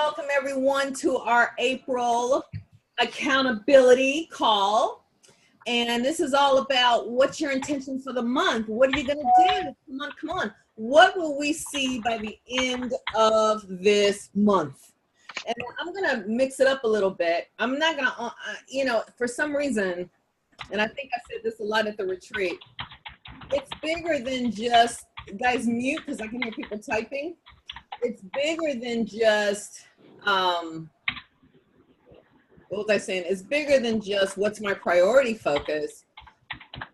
welcome everyone to our April accountability call. And this is all about what's your intention for the month? What are you going to do? Come on. What will we see by the end of this month? And I'm going to mix it up a little bit. I'm not going to, for some reason, and I think I said this a lot at the retreat, it's bigger than just, guys mute because I can hear people typing. It's bigger than just, what was I saying? It's bigger than just what's my priority focus,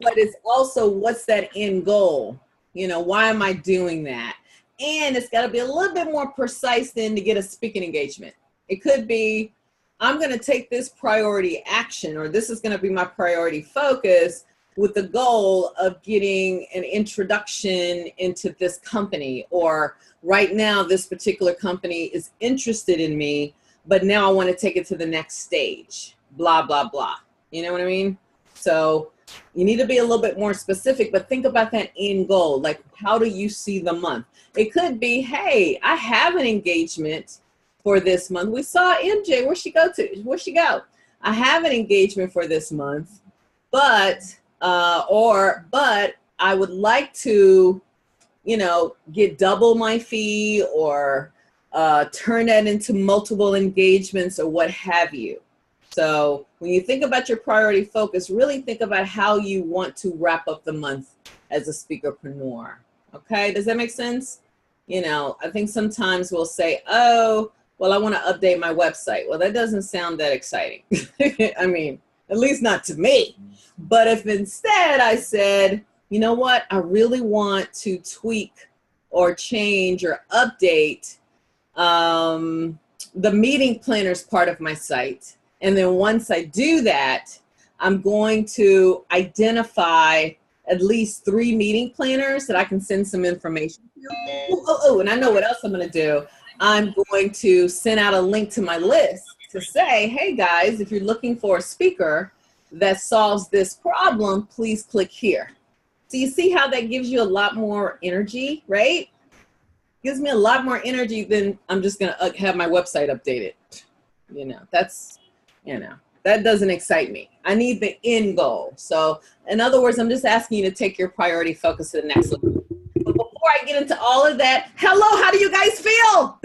but it's also what's that end goal? Why am I doing that? And it's got to be a little bit more precise than to get a speaking engagement. It could be, I'm going to take this priority action, or this is going to be my priority focus with the goal of getting an introduction into this company, or right now this particular company is interested in me, but now I want to take it to the next stage, blah, blah, blah. You know what I mean? So you need to be a little bit more specific, but think about that end goal. Like, how do you see the month? It could be, hey, I have an engagement for this month. We saw MJ, where'd she go to? Where'd she go? I have an engagement for this month, but I would like to, get double my fee, or turn that into multiple engagements, or what have you. So when you think about your priority focus, really think about how you want to wrap up the month as a speakerpreneur. Okay, does that make sense? I think sometimes we'll say, oh, well, I want to update my website. Well, that doesn't sound that exciting. I mean, at least not to me. But if instead I said, you know what, I really want to tweak or change or update the meeting planners part of my site. And then once I do that, I'm going to identify at least 3 meeting planners that I can send some information to. And I know what else I'm going to do. I'm going to send out a link to my list to say, hey guys, if you're looking for a speaker that solves this problem, please click here. So you see how that gives you a lot more energy, right? Gives me a lot more energy than I'm just going to have my website updated. That doesn't excite me. I need the end goal. So in other words, I'm just asking you to take your priority focus to the next level. But before I get into all of that, hello, how do you guys feel?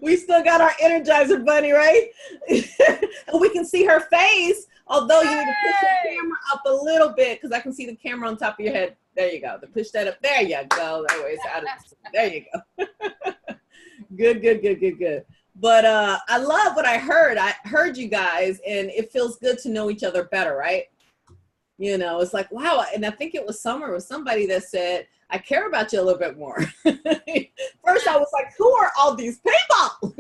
We still got our Energizer bunny, right? And we can see her face, although you need to push the camera up a little bit, because I can see the camera on top of your head. There you go. To push that up. There you go. That way it's out of there you go. Good. But I love what I heard. I heard you guys, and it feels good to know each other better, right? It's like, wow. And I think it was Summer or somebody that said, I care about you a little bit more. First, I was like, who are all these people?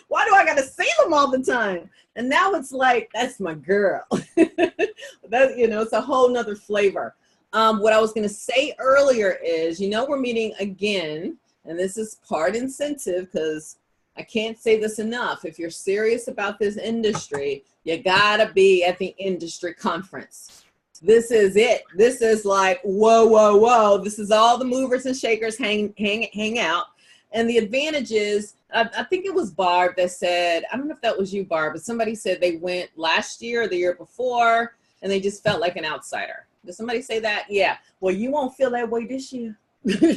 Why do I got to see them all the time? And now it's like, that's my girl. It's a whole nother flavor. What I was going to say earlier is, we're meeting again, and this is part incentive, because I can't say this enough. If you're serious about this industry, you got to be at the industry conference. This is it. This is like, whoa. This is all the movers and shakers hang out. And the advantage is, I think it was Barb that said, I don't know if that was you, Barb, but somebody said they went last year or the year before, and they just felt like an outsider. Did somebody say that? Yeah. Well, you won't feel that way this year. Not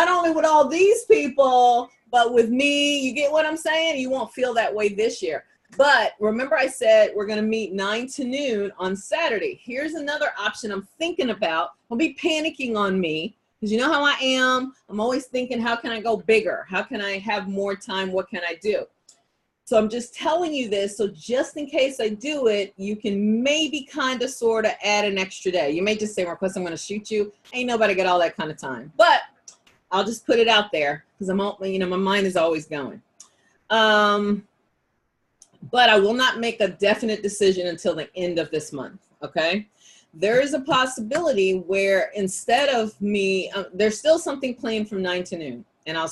only with all these people, but with me. You get what I'm saying? You won't feel that way this year. But remember I said we're going to meet 9 to noon on Saturday. Here's another option I'm thinking about. Don't be panicking on me, because you know how I am. I'm always thinking, how can I go bigger? How can I have more time? What can I do? So I'm just telling you this, so just in case I do it, you can maybe kind of sort of add an extra day. You may just say, Marquesa, I'm going to shoot you. Ain't nobody got all that kind of time. But I'll just put it out there, because I'm all, my mind is always going. But I will not make a definite decision until the end of this month, okay? There is a possibility where instead of me, there's still something planned from 9 to noon, and I'll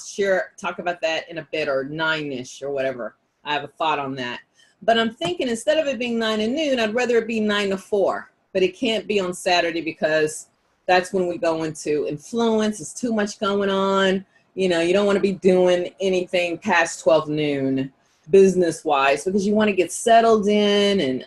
talk about that in a bit, or 9-ish or whatever. I have a thought on that. But I'm thinking instead of it being 9 to noon, I'd rather it be 9 to 4, but it can't be on Saturday because That's when we go into influence. It's too much going on. You know, you don't want to be doing anything past 12 noon business wise, because you want to get settled in,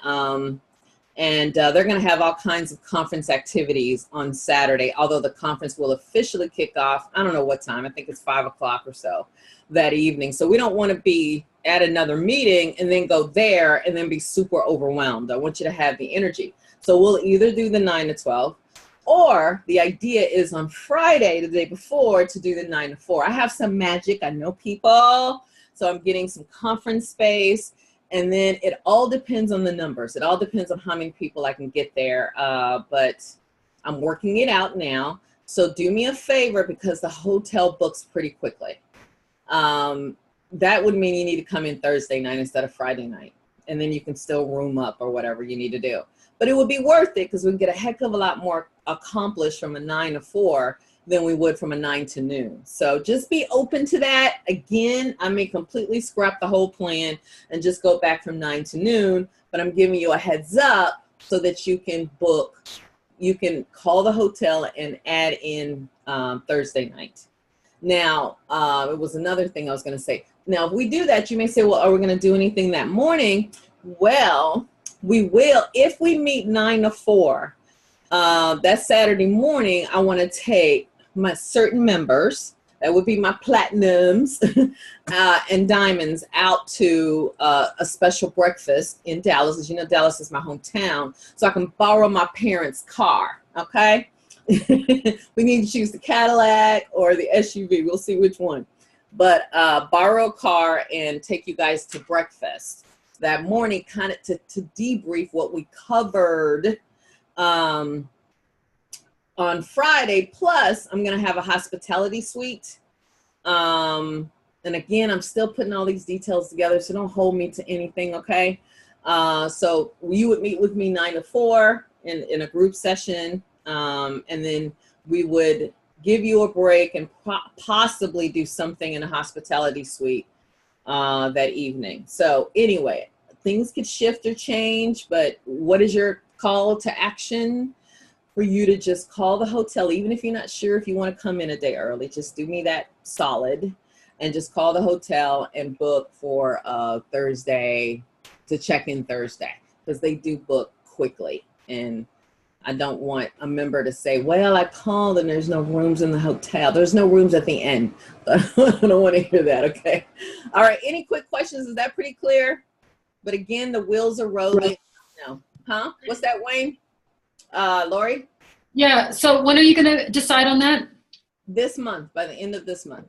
and they're going to have all kinds of conference activities on Saturday, although the conference will officially kick off. I don't know what time. I think it's 5 o'clock or so that evening. So we don't want to be at another meeting and then go there and then be super overwhelmed. I want you to have the energy. So we'll either do the 9 to 12, or the idea is on Friday, the day before, to do the 9 to 4. I have some magic. I know people. So I'm getting some conference space. And then it all depends on the numbers. It all depends on how many people I can get there. But I'm working it out now. So do me a favor, because the hotel books pretty quickly. That would mean you need to come in Thursday night instead of Friday night. And then you can still room up or whatever you need to do. But it would be worth it, because we can get a heck of a lot more accomplished from a 9 to 4 than we would from a 9 to noon. So just be open to that. Again, I may completely scrap the whole plan and just go back from 9 to noon, but I'm giving you a heads up so that you can book, you can call the hotel and add in Thursday night. Now, it was another thing I was going to say. Now, if we do that, you may say, well, are we going to do anything that morning? Well, we will. If we meet 9 to 4, that Saturday morning, I want to take my certain members, that would be my platinums and diamonds, out to a special breakfast in Dallas. As you know, Dallas is my hometown, so I can borrow my parents' car, okay? We need to choose the Cadillac or the SUV. We'll see which one. But borrow a car and take you guys to breakfast that morning, kind of to debrief what we covered on Friday. Plus, I'm going to have a hospitality suite. And again, I'm still putting all these details together, so don't hold me to anything, okay? So you would meet with me 9 to 4 in a group session, and then we would give you a break and possibly do something in a hospitality suite that evening. So anyway, things could shift or change, but what is your call to action? For you to just call the hotel, even if you're not sure if you want to come in a day early, just do me that solid and just call the hotel and book for Thursday, to check in Thursday, because they do book quickly. And I don't want a member to say, well, I called and there's no rooms in the hotel. There's no rooms at the end. I don't want to hear that, okay? All right, any quick questions? Is that pretty clear? But again, the wheels are rolling. No. Huh? What's that, Wayne? Lori? Yeah, so when are you going to decide on that? This month, by the end of this month.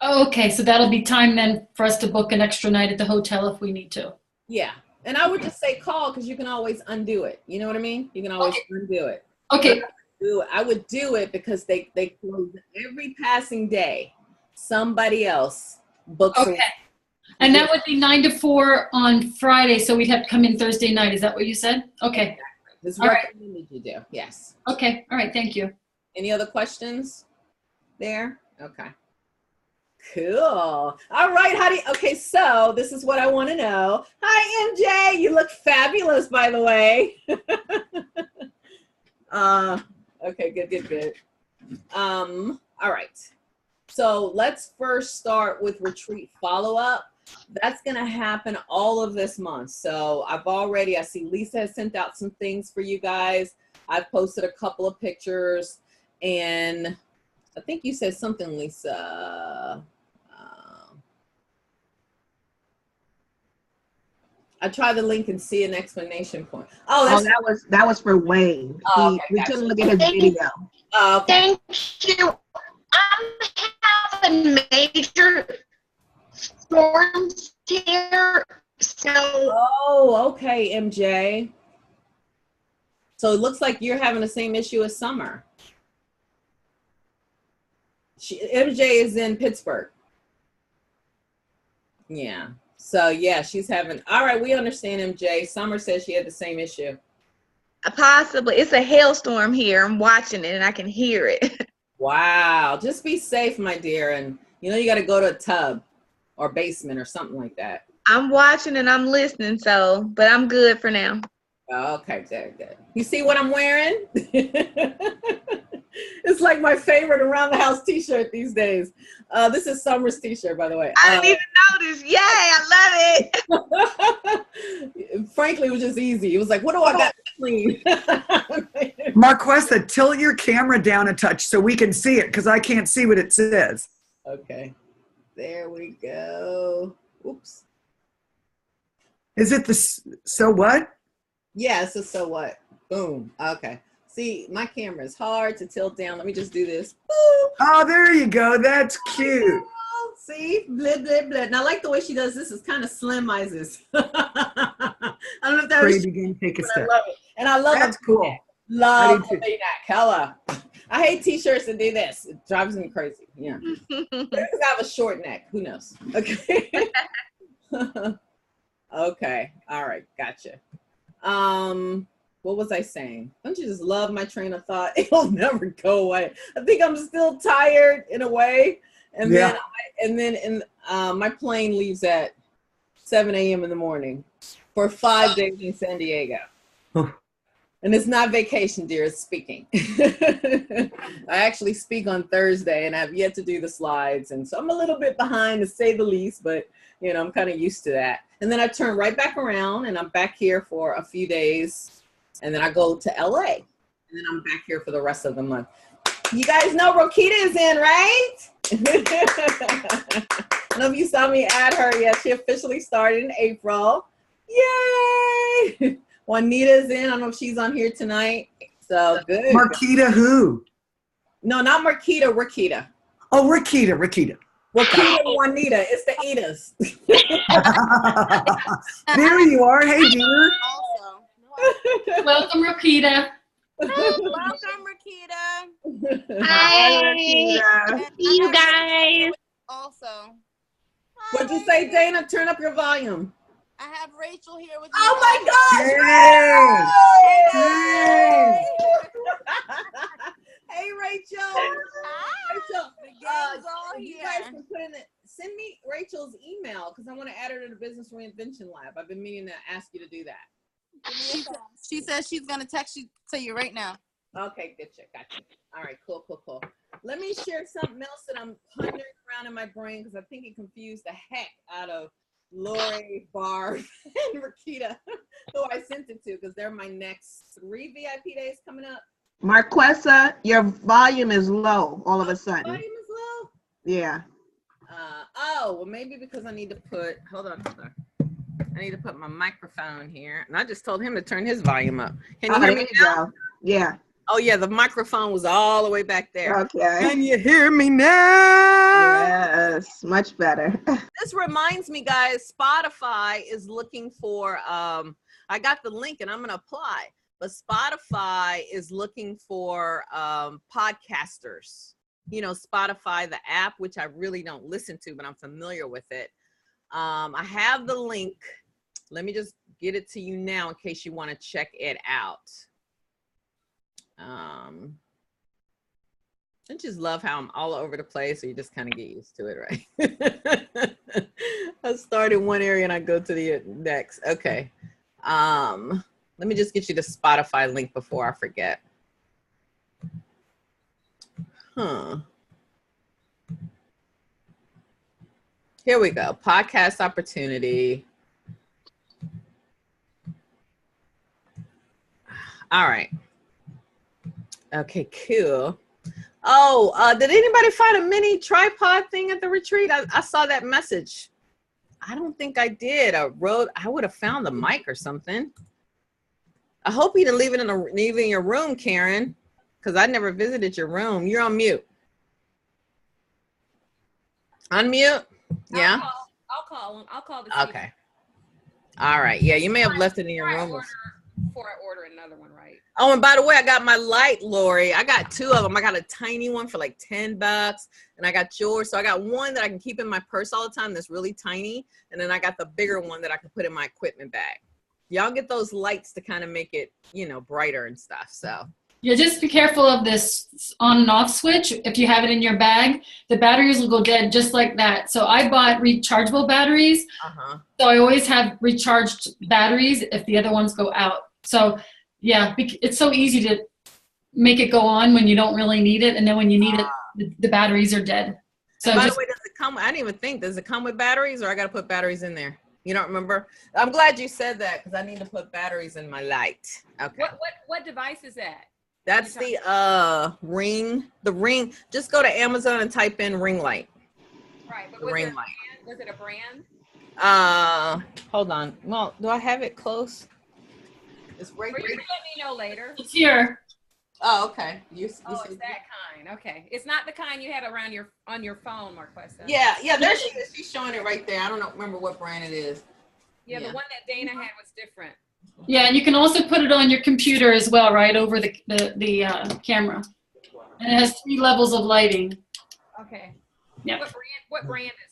Oh, okay, so that'll be time then for us to book an extra night at the hotel if we need to. Yeah, and I would just say call, because you can always undo it. You know what I mean? You can always undo it. Okay. I would do it because they close every passing day. Somebody else books. Okay. And that would be 9 to 4 on Friday, so we'd have to come in Thursday night. Is that what you said? Okay. It's all recommended you do. Yes. Okay. All right. Thank you. Any other questions there? Okay. Cool. All right, okay, so this is what I want to know. Hi, MJ. You look fabulous, by the way. Okay, good. All right. So let's first start with retreat follow-up. That's going to happen all of this month. So I see Lisa has sent out some things for you guys. I've posted a couple of pictures, and I think you said something, Lisa. I try the link and see an explanation point. Oh, that was for Wayne. Okay, we gotcha. couldn't look at his video. Okay. Thank you. I'm having major storms here, so. Oh, okay, MJ. So it looks like you're having the same issue as Summer. MJ is in Pittsburgh. Yeah. So yeah, she's having, all right, we understand, MJ. Summer says she had the same issue. Possibly. It's a hailstorm here. I'm watching it and I can hear it. Wow. Just be safe, my dear. And you know, you got to go to a tub or basement or something like that. I'm watching and I'm listening, but I'm good for now. Okay, good. You see what I'm wearing? like my favorite around the house t-shirt these days. This is Summer's t-shirt, by the way. I didn't even notice. Yay, I love it. Frankly, it was just easy. It was like, what do I got to clean? Marquesa, tilt your camera down a touch so we can see it, because I can't see what it says. Okay. There we go. Oops. Is it the so what? Yeah, it's a so what. Boom. Okay. See, my camera is hard to tilt down. Let me just do this. Boop. Oh, there you go. That's cute. Oh, see? Blah, blah, blah. And I like the way she does this. It's kind of slimizes. I don't know if that Pray was begin, take a but I step. love it. And I love That's a cool. V-neck. Love I a do too. V-neck. Hello. I hate t-shirts that do this. It drives me crazy. Yeah. Because I have a short neck. Who knows? Okay. Okay. All right. Gotcha. What was I saying? Don't you just love my train of thought? It'll never go away. I think I'm still tired in a way. And Yeah. then my plane leaves at 7 a.m. in the morning for 5 days in San Diego. And it's not vacation, dear, it's speaking. I actually speak on Thursday and I've yet to do the slides. And so I'm a little bit behind, to say the least, but you know, I'm kind of used to that. And then I turn right back around and I'm back here for a few days. And then I go to LA. And then I'm back here for the rest of the month. You guys know Rokita is in, right? I don't know if you saw me add her yet. She officially started in April. Yay! Juanita's in. I don't know if she's on here tonight. So good. Marquita who? No, not Marquita, Rakita. Oh, Rakita. Rakita and Juanita. It's the Edas. There you are. Hey, dear. Welcome, Rakita. Welcome, Rakita. Hi. And See you I have guys. Also. What'd you say, Dana? Turn up your volume. I have Rachel here with me. Oh my gosh! Hey. Hey, Rachel. Hi. Rachel, The gang's all you here. guys can put in it. Send me Rachel's email because I want to add her to the Business Reinvention Lab. I've been meaning to ask you to do that. She says she's gonna text you to you right now. Okay, gotcha. All right, cool. Let me share something else that I'm pondering around in my brain because I think it confused the heck out of Lori, Barb, and Rakita, who I sent it to because they're my next 3 VIP days coming up. Marquesa, your volume is low all of a sudden. Volume is low? Yeah. Oh, well, maybe because I need to put, hold on. I need to put my microphone here. And I just told him to turn his volume up. Can you hear me now? Go. Yeah. Oh, yeah, the microphone was all the way back there. Okay. Can you hear me now? Yes, much better. This reminds me, guys, Spotify is looking for, I got the link and I'm going to apply. But Spotify is looking for podcasters. You know, Spotify, the app, which I really don't listen to, but I'm familiar with it. I have the link. Let me just get it to you now in case you want to check it out. I just love how I'm all over the place, so you just kind of get used to it, right? I start in one area and I go to the next. Okay. Let me just get you the Spotify link before I forget. Here we go. Podcast opportunity. All right. Okay, cool. Oh, did anybody find a mini tripod thing at the retreat? I saw that message. I don't think I did. I would have found the mic or something. I hope you didn't leave it in your room, Karen, because I never visited your room. You're on mute. Unmute? Yeah? I'll call him. I'll call the Okay. All right. Yeah, you may have left it in your room. Before I order another one, right? Oh, and by the way, I got my light, Lori. I got 2 of them. I got a tiny one for like $10, and I got yours. So I got one that I can keep in my purse all the time that's really tiny, and then I got the bigger one that I can put in my equipment bag. Y'all get those lights to kind of make it, you know, brighter and stuff. So Yeah, just be careful of this on and off switch. If you have it in your bag, the batteries will go dead just like that. So I bought rechargeable batteries. So I always have recharged batteries if the other ones go out. So yeah, it's so easy to make it go on when you don't really need it, and then when you need it, the batteries are dead. So By the way, does it come? I didn't even think. Does it come with batteries, or I got to put batteries in there? You don't remember? I'm glad you said that because I need to put batteries in my light. Okay. What device is that? That's the ring. The ring. Just go to Amazon and type in ring light. Right, but The ring light. Was it a brand? Hold on. Well, do I have it close? It's right Or you there. can let me know later. it's here. Oh, okay. Oh, it's that kind. Okay, it's not the kind you had around on your phone, Marquesa. Yeah, there she is. She's showing it right there. I don't remember what brand it is. Yeah, the one that Dana had was different. Yeah, and you can also put it on your computer as well, right over the camera. And it has 3 levels of lighting. Okay. Yeah. What brand is it?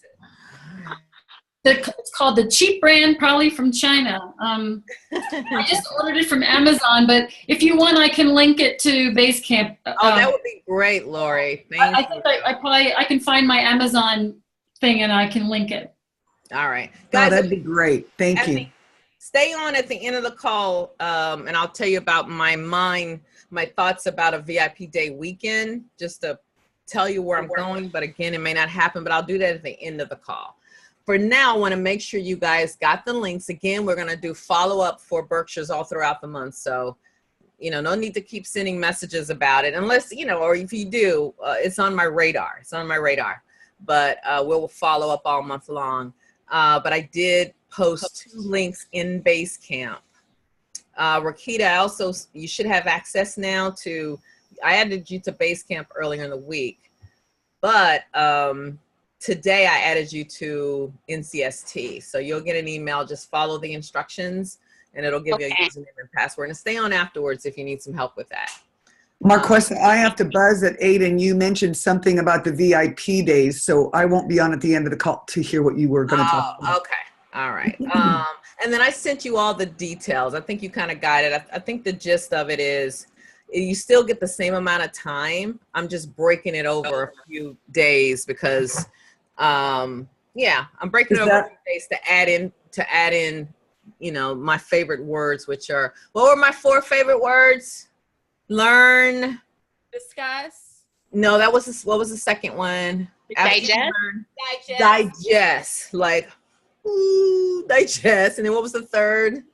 It's called the cheap brand, probably from China. I just ordered it from Amazon, but if you want, I can link it to Basecamp. That would be great, Lori. I think I can find my Amazon thing and I can link it. All right, Guys, guys. that'd be great. Thank you. Stay on at the end of the call, and I'll tell you about my thoughts about a VIP day weekend, just to tell you where I'm going. But again, it may not happen, but I'll do that at the end of the call. For now, I want to make sure you guys got the links. Again, we're going to do follow-up for Berkshires all throughout the month. So, no need to keep sending messages about it unless, or if you do, it's on my radar. It's on my radar. But we'll follow up all month long. But I did post 2 links in Basecamp. Rakita, also, you should have access now to, I added you to Basecamp earlier in the week. But today I added you to NCST. So you'll get an email, just follow the instructions and it'll give you a username and password, and stay on afterwards if you need some help with that. Marquesa, I have to buzz at 8 and you mentioned something about the VIP days, so I won't be on at the end of the call to hear what you were going to talk about. Okay. All right. And then I sent you all the details. I think you kind of got it. I think the gist of it is you still get the same amount of time. I'm just breaking it over a few days because I'm breaking it over a few days to add in, my favorite words, which are, what were my 4 favorite words? Learn. Discuss. No, what was the second one? Digest. Like, digest. And then what was the third?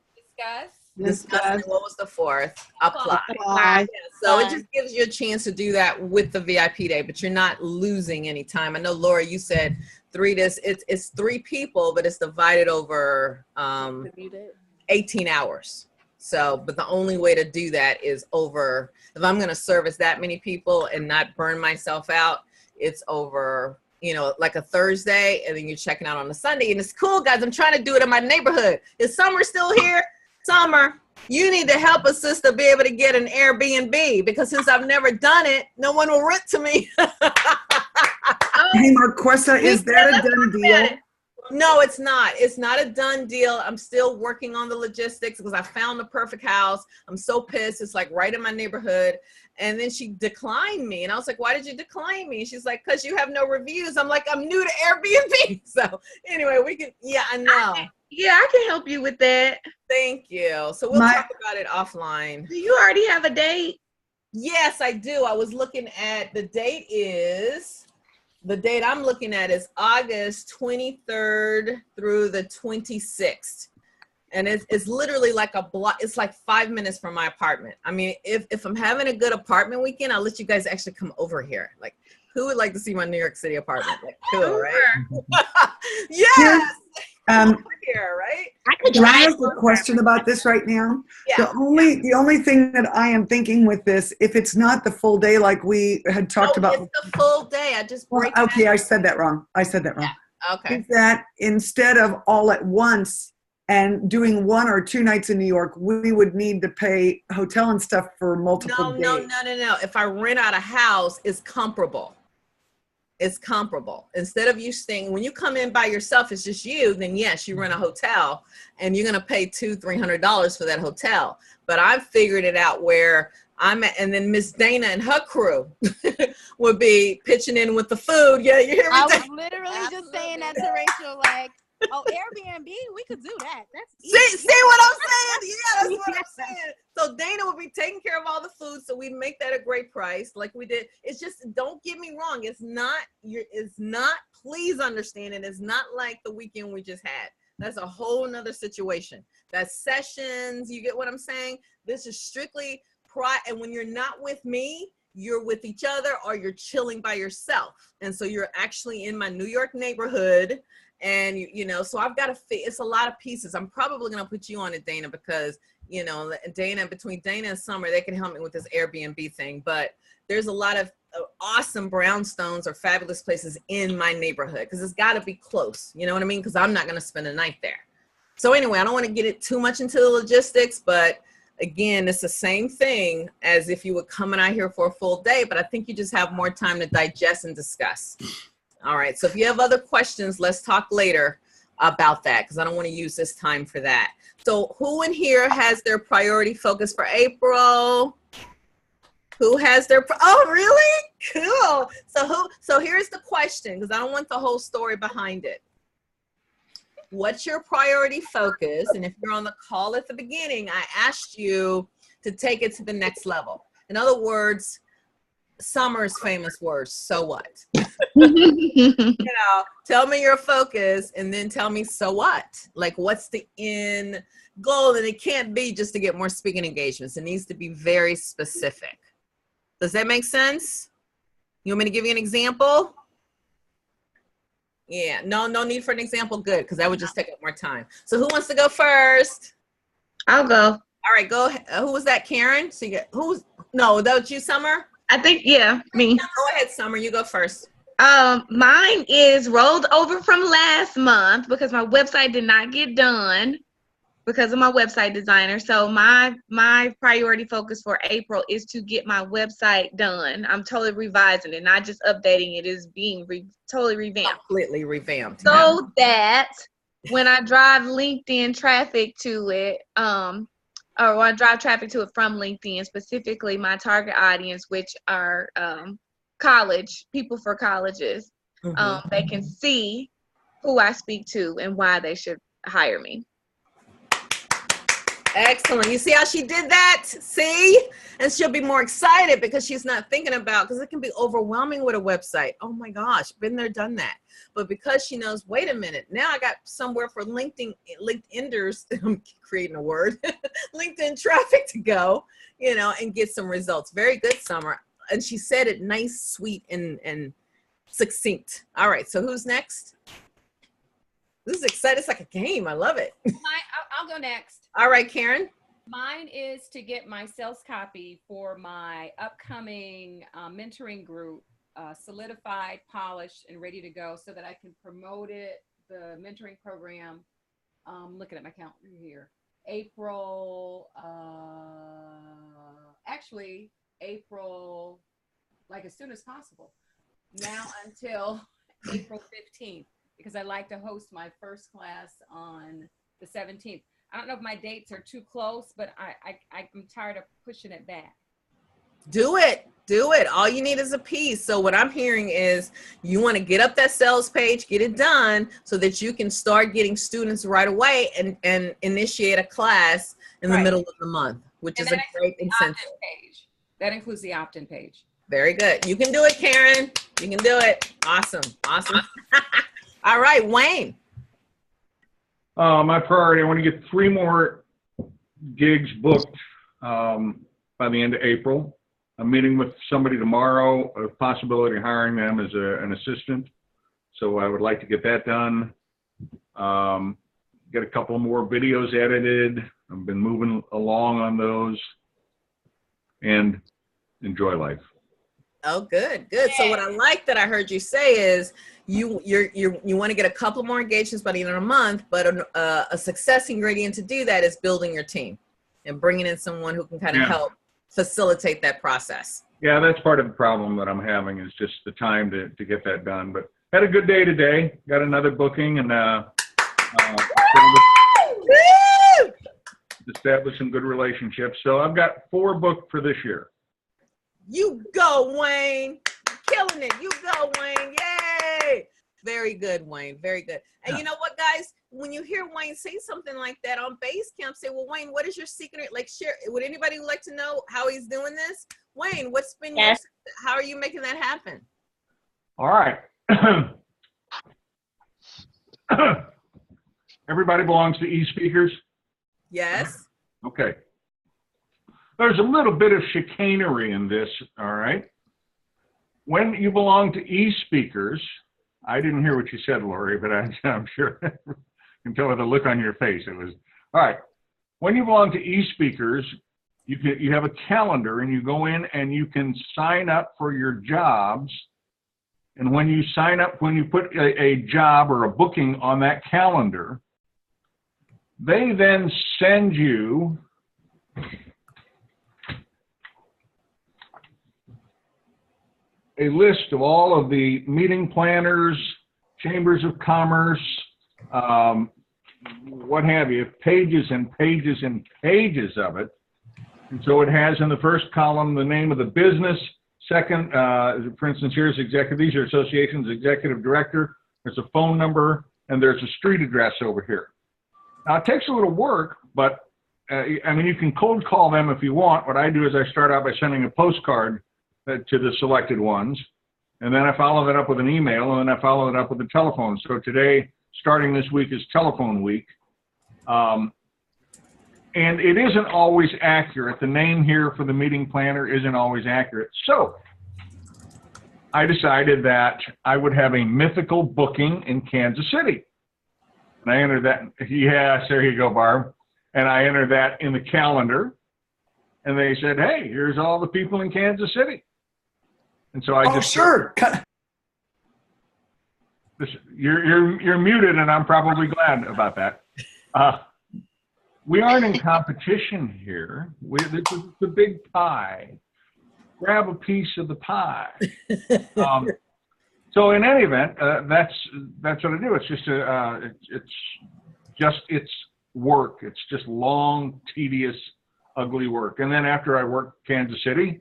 Discuss. And what was the 4th? Apply. Yeah, so it just gives you a chance to do that with the VIP day, but you're not losing any time. I know, Laura, you said 3 days. It's 3 people, but it's divided over 18 hours. So, but the only way to do that is over, if I'm going to service that many people and not burn myself out, it's over, like a Thursday, and then you're checking out on a Sunday. And it's cool, guys. I'm trying to do it in my neighborhood. Is Summer still here? Summer, you need to help a sister be able to get an Airbnb, because since I've never done it, no one will rent to me. Hey, Marquesa, is that a done deal? No, it's not. It's not a done deal. I'm still working on the logistics because I found the perfect house. I'm so pissed. It's like right in my neighborhood. And then she declined me. And I was like, why did you decline me? She's like, because you have no reviews. I'm like, I'm new to Airbnb. So anyway, I know. I can help you with that. Thank you. So we'll talk about it offline. Do you already have a date? Yes, I do. I was looking at the date I'm looking at is August 23rd through the 26th. And it's literally like a block. It's like 5 minutes from my apartment. I mean, if I'm having a good apartment weekend, I'll let you guys actually come over here. Like, who would like to see my New York City apartment? Like, cool, right? Yes. Here, right? Can I ask a question about this right now? Yeah. The only thing that I am thinking with this, if it's not the full day like we had talked about. It's the full day. I just break okay, I said that wrong. Yeah. Okay. Is that instead of all at once and doing 1 or 2 nights in New York, we would need to pay hotel and stuff for multiple days? No. If I rent out a house, it's comparable. It's comparable. Instead of you staying, when you come in by yourself, it's just you, then yes, you rent a hotel and you're going to pay $200-300 for that hotel. But I've figured it out where I'm at, and then Miss Dana and her crew would be pitching in with the food. Yeah, you hear me? I was literally just saying that to Rachel, like, Oh, Airbnb, we could do that. That's See what I'm saying? Yeah, that's what I'm saying. So Dana will be taking care of all the food, so we make that a great price, like we did. It's just, don't get me wrong. It's not. Please understand, it is not like the weekend we just had. That's a whole nother situation. That's sessions. You get what I'm saying? This is strictly and when you're not with me, you're with each other, or you're chilling by yourself. And so you're actually in my New York neighborhood. And, you know, so I've got to fit, it's a lot of pieces. I'm probably going to put you on it, Dana, because, you know, between Dana and Summer, they can help me with this Airbnb thing. But there's a lot of awesome brownstones or fabulous places in my neighborhood, because it's got to be close. You know what I mean? Because I'm not going to spend a night there. So anyway, I don't want to get it too much into the logistics, but again, it's the same thing as if you were coming out here for a full day, but I think you just have more time to digest and discuss. All right, so if you have other questions, let's talk later about that, because I don't want to use this time for that. So who in here has their priority focus for April? Who has their, oh, really? Cool. So here's the question, because I don't want the whole story behind it. What's your priority focus? And if you're on the call at the beginning, I asked you to take it to the next level. In other words, Summer's famous words, so what? You know, tell me your focus and then tell me, so what? Like, what's the end goal? And it can't be just to get more speaking engagements. It needs to be very specific. Does that make sense? You want me to give you an example? Yeah, no need for an example. Good, because that would just take up more time. So who wants to go first? I'll go. All right, go ahead. Who was that, Karen? So you get, no, that was you, Summer? I think, yeah, me. Go ahead, Summer, you go first. Mine is rolled over from last month because my website did not get done because of my website designer. So my priority focus for April is to get my website done. I'm totally revising it, not just updating it. Is being totally revamped. Completely revamped. So that when I drive LinkedIn traffic to it, or when I drive traffic to it from LinkedIn, specifically my target audience, which are college people for colleges, they can see who I speak to and why they should hire me. Excellent. You see how she did that? See? And she'll be more excited because she's not thinking about, because it can be overwhelming with a website. Oh my gosh, been there, done that. But because she knows, wait a minute, now I got somewhere for LinkedIners, I'm creating a word, LinkedIn traffic to go, you know, and get some results. Very good, Summer. And she said it nice, sweet, and succinct. All right, so who's next? This is exciting. It's like a game. I love it. I'll go next. All right, Karen. Mine is to get my sales copy for my upcoming mentoring group solidified, polished, and ready to go so that I can promote it, the mentoring program. Looking at my calendar here. April, like as soon as possible. Now until April 15th, because I like to host my first class on the 17th. I don't know if my dates are too close, but I'm tired of pushing it back. Do it. Do it. All you need is a piece. So what I'm hearing is you want to get up that sales page, get it done so that you can start getting students right away and initiate a class in the middle of the month, which is a great incentive. That includes the opt-in page. Very good. You can do it, Karen. You can do it. Awesome. Awesome. All right, Wayne. My priority, I want to get 3 more gigs booked by the end of April. I'm meeting with somebody tomorrow, a possibility of hiring them as an assistant. So I would like to get that done. Get a couple more videos edited. I've been moving along on those and enjoy life. Oh, good, good. Yeah. So what I like that I heard you say is you want to get a couple more engagements by the end of the month, but a success ingredient to do that is building your team and bringing in someone who can kind of help facilitate that process. Yeah, that's part of the problem that I'm having is just the time to get that done. But had a good day today. Got another booking and established some good relationships. So I've got 4 booked for this year. You go, Wayne. Killing it. You go, Wayne. Yay. Very good, Wayne. Very good. And you know what, guys? When you hear Wayne say something like that on Basecamp, say, well, Wayne, what is your secret? Like, share. Would anybody like to know how he's doing this? Wayne, what's been your, how are you making that happen? All right. Everybody belongs to e-speakers? Yes. Okay. There's a little bit of chicanery in this, all right? When you belong to e-speakers, I didn't hear what you said, Lori, but I'm sure you can tell by the look on your face. It was, all right. When you belong to e-speakers, you have a calendar and you go in and you can sign up for your jobs. And when you sign up, when you put a job or a booking on that calendar, they then send you a list of all of the meeting planners, chambers of commerce, what have you, pages and pages and pages of it. And so it has in the first column the name of the business. Second, for instance, here's executive, these are associations, executive director, there's a phone number, and there's a street address over here. Now, it takes a little work, but I mean, you can cold call them if you want. What I do is I start out by sending a postcard to the selected ones, and then I follow that up with an email, and then I follow it up with a telephone. So today, starting this week, is telephone week. And it isn't always accurate. The name here for the meeting planner isn't always accurate. So I decided that I would have a mythical booking in Kansas City. And I entered that. Yes, there you go, Barb. And I entered that in the calendar. And they said, hey, here's all the people in Kansas City. And so I just... sure. You're muted, and I'm probably glad about that. We aren't in competition here. This is the big pie. Grab a piece of the pie. So in any event, that's what I do. It's just it's work. It's just long, tedious, ugly work. And then after I work Kansas City,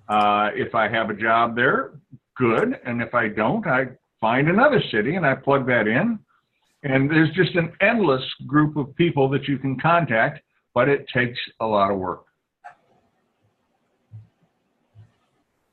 if I have a job there, good. And if I don't, I find another city and I plug that in. And there's just an endless group of people that you can contact, but it takes a lot of work.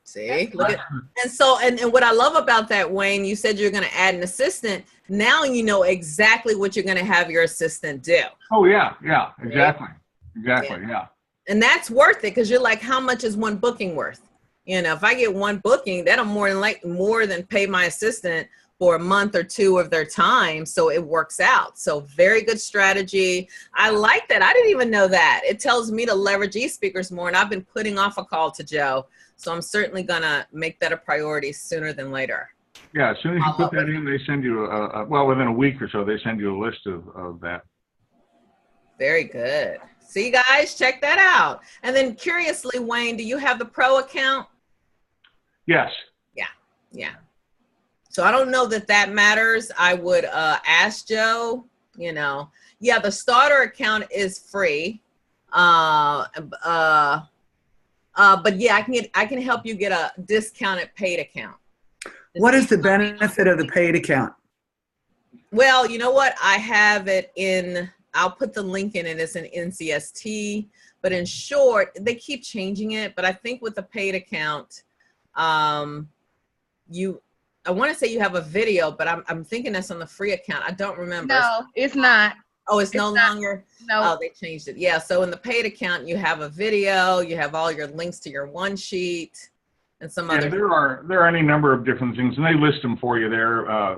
See, look at, and so, and what I love about that, Wayne, you said you're going to add an assistant. Now you know exactly what you're going to have your assistant do. Oh yeah, yeah, exactly, exactly, yeah. And that's worth it because you're like, how much is one booking worth? You know, if I get one booking, that'll more than pay my assistant for a month or two of their time. So it works out. So very good strategy. I like that. I didn't even know that. It tells me to leverage e-speakers more, and I've been putting off a call to Joe. So I'm certainly gonna make that a priority sooner than later. Yeah, as soon as you put that in, they send you well, within a week or so, they send you a list of that. Very good. See, guys, check that out. And then curiously, Wayne, do you have the pro account? Yes. Yeah, yeah. So I don't know that matters. I would ask Joe, you know. Yeah, the starter account is free. But yeah, I can help you get a discounted paid account. What is the benefit of the paid account? Well, you know what? I have it in, I'll put the link in it. It's an NCST, but in short, they keep changing it. But I think with the paid account, I want to say you have a video, but I'm thinking that's on the free account. I don't remember. No, it's not. Oh, it's no not. longer? No. Oh, they changed it. Yeah, so in the paid account, you have a video, you have all your links to your one sheet, and some other. There are any number of different things, and they list them for you there.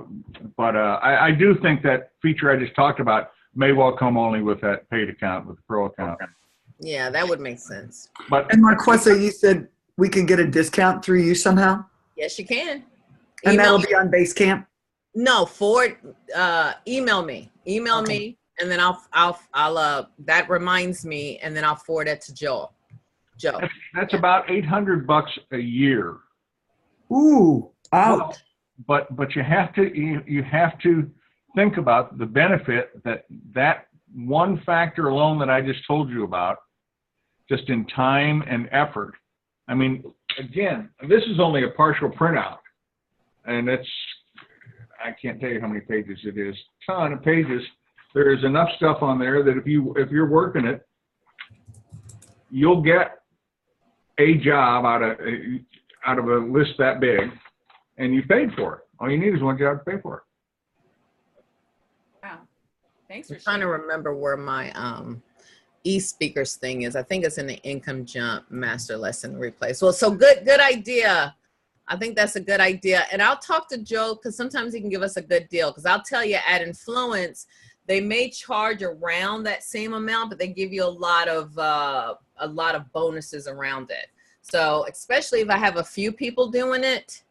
But I do think that feature I just talked about may well come only with that paid account, with the pro account. Yeah, that would make sense. But And Marquesa, you said we can get a discount through you somehow? Yes, you can. And that'll be on Basecamp? No, email me. Email me, and then I'll that reminds me, and then I'll forward it to Joe. That's about $800 a year. Ooh, out. Well, but you have to think about the benefit that one factor alone that I just told you about, just in time and effort. I mean, again, this is only a partial printout, and I can't tell you how many pages it is. Ton of pages. There is enough stuff on there that if you're working it, you'll get a job out of a list that big, and you paid for it. All you need is one job to pay for it. Wow. Thanks for I'm trying to sharing. remember where my e-speakers thing is. I think it's in the Income Jump Master Lesson Replay. So good idea. I think that's a good idea. And I'll talk to Joe because sometimes he can give us a good deal. Because I'll tell you, at Influence, they may charge around that same amount, but they give you a lot of bonuses around it. So especially if I have a few people doing it,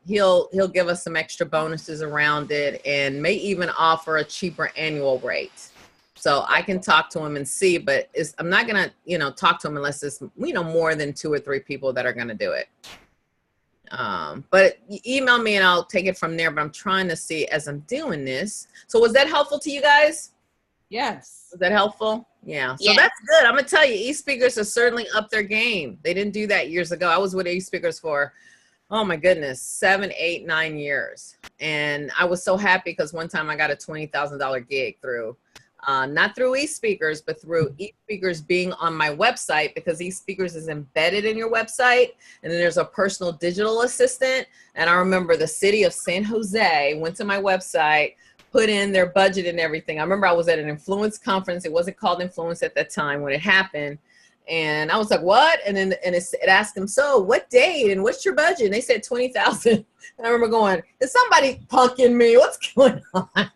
he'll give us some extra bonuses around it and may even offer a cheaper annual rate. So I can talk to him and see, but I'm not gonna, talk to him unless it's, more than 2 or 3 people that are gonna do it. But email me and I'll take it from there. But I'm trying to see as I'm doing this. So was that helpful to you guys? Yes. Was that helpful? Yeah. So that's good. I'm gonna tell you, e-speakers have certainly upped their game. They didn't do that years ago. I was with e-speakers for, oh my goodness, 7, 8, 9 years. And I was so happy because one time I got a $20,000 gig through, not through e-speakers, but through e-speakers being on my website, because e-speakers is embedded in your website. And then there's a personal digital assistant. And I remember the city of San Jose went to my website, put in their budget and everything. I remember I was at an Influence conference. It wasn't called Influence at that time when it happened. And I was like, what? And then it asked them, so what date and what's your budget? And they said 20,000. And I remember going, is somebody punking me? What's going on?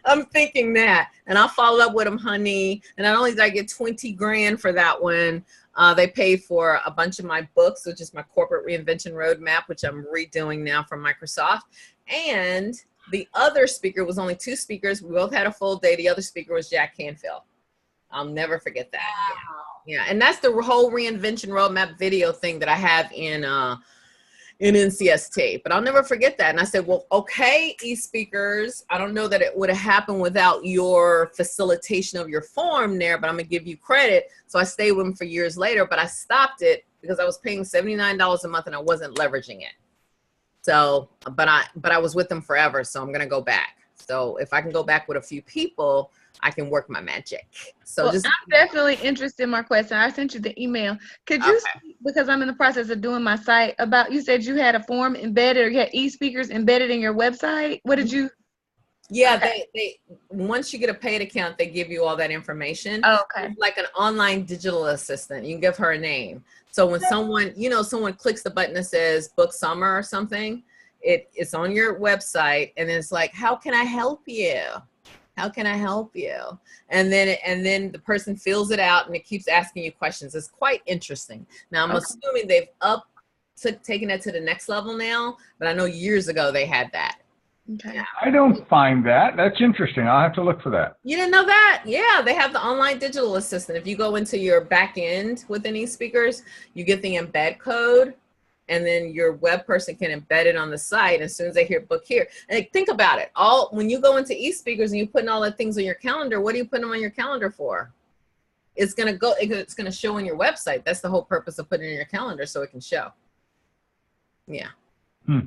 I'm thinking that. And I followed up with them, honey. And not only did I get 20 grand for that one, they paid for a bunch of my books, which is my corporate reinvention roadmap, which I'm redoing now from Microsoft. And the other speaker was only 2 speakers. We both had a full day. The other speaker was Jack Canfield. I'll never forget that. Wow. Yeah, and that's the whole reinvention roadmap video thing that I have in NCST. But I'll never forget that. And I said, well, okay, e-speakers, I don't know that it would have happened without your facilitation of your form there, but I'm gonna give you credit. So I stayed with them for years later, but I stopped it because I was paying $79 a month and I wasn't leveraging it. So, but I was with them forever, so I'm gonna go back. So if I can go back with a few people, I can work my magic. So I'm definitely interested, Marquesa. I sent you the email. Could you, because I'm in the process of doing my site, about, you said you had a form embedded, or you had e-speakers embedded in your website. What did you? Yeah, they once you get a paid account, they give you all that information. Oh, okay. It's like an online digital assistant. You can give her a name. So when someone clicks the button that says book summer or something, it's on your website, and it's like, how can I help you? How can I help you? And then the person fills it out and it keeps asking you questions. It's quite interesting. Now, I'm assuming they've taken it to the next level now, but I know years ago they had that. Okay. Yeah. I don't find that. That's interesting. I'll have to look for that. You didn't know that? Yeah, they have the online digital assistant. If you go into your back end within e-speakers, you get the embed code, and then your web person can embed it on the site as soon as they hear book here. And think about it. When you go into e-speakers and you're putting all the things on your calendar, what are you putting them on your calendar for? It's going to show on your website. That's the whole purpose of putting it in your calendar, so it can show. Yeah. So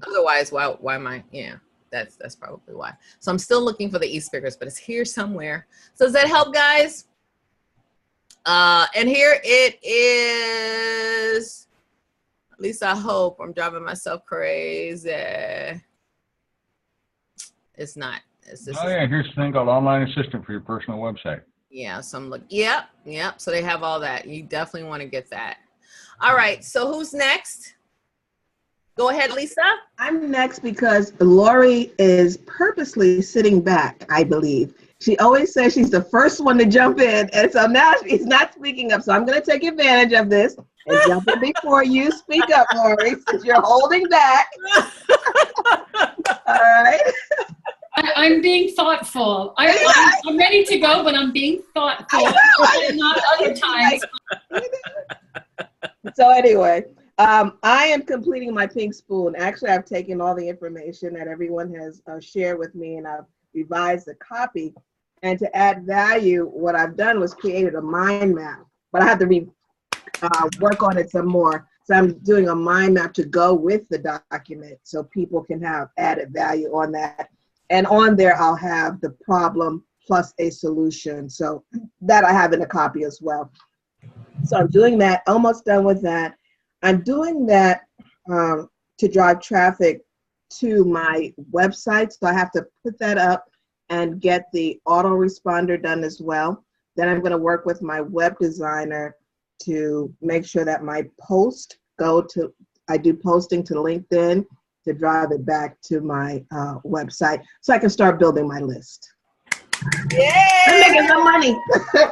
otherwise, why am I? Yeah, that's probably why. So I'm still looking for the e-speakers, but it's here somewhere. So does that help, guys? And here it is. At least I hope. I'm driving myself crazy. It's not. It's just, here's the thing called online assistant for your personal website. Yeah, so I'm looking. Yep. So they have all that. You definitely want to get that. All right. So who's next? Go ahead, Lisa. I'm next because Lori is purposely sitting back, I believe. She always says she's the first one to jump in, and so now she's not speaking up. So I'm going to take advantage of this and jump in before you speak up, Lori, since you're holding back. All right. I'm being thoughtful. I'm ready to go, but I'm being thoughtful. Not other times. So anyway, I am completing my pink spoon. Actually, I've taken all the information that everyone has shared with me, and I've revised the copy. And to add value, what I've done was created a mind map, but I have to work on it some more. So I'm doing a mind map to go with the document so people can have added value on that. And on there, I'll have the problem plus a solution. So that I have in a copy as well. So I'm doing that, almost done with that. I'm doing that to drive traffic to my website. So I have to put that up and get the autoresponder done as well. Then I'm going to work with my web designer to make sure that my posts I do posting to LinkedIn to drive it back to my website so I can start building my list. Yeah, I'm making some money. Yeah,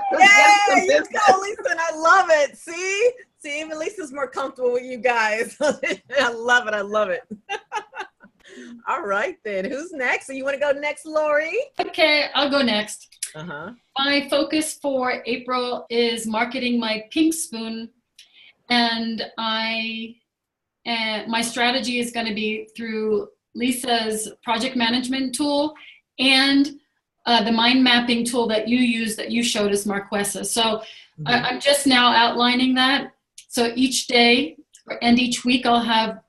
you go, Lisa, and I love it. See, even Lisa's more comfortable with you guys. I love it. I love it. All right, then. Who's next? So you want to go next, Lori? Okay, I'll go next. Uh-huh. My focus for April is marketing my pink spoon, and my strategy is going to be through Lisa's project management tool and the mind mapping tool that you use that you showed us, Marquesa. So I'm just now outlining that. So each day and each week I'll have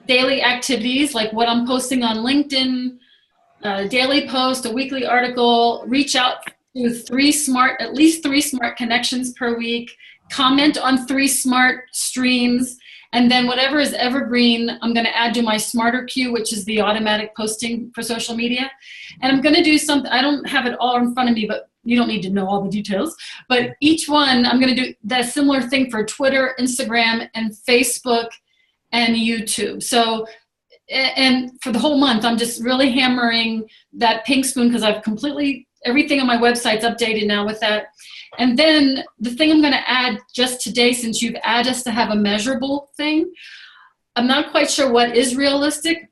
daily activities like what I'm posting on LinkedIn, daily post, a weekly article, reach out to at least three smart connections per week, comment on 3 smart streams, and then whatever is evergreen, I'm going to add to my smarter queue, which is the automatic posting for social media. And I'm going to do something, I don't have it all in front of me, but you don't need to know all the details. But each one, I'm going to do that similar thing for Twitter, Instagram, and Facebook, and YouTube. So, and for the whole month, I'm just really hammering that pink spoon because I've everything on my website's updated now with that. And then the thing I'm going to add just today, since you've asked us to have a measurable thing, I'm not quite sure what is realistic,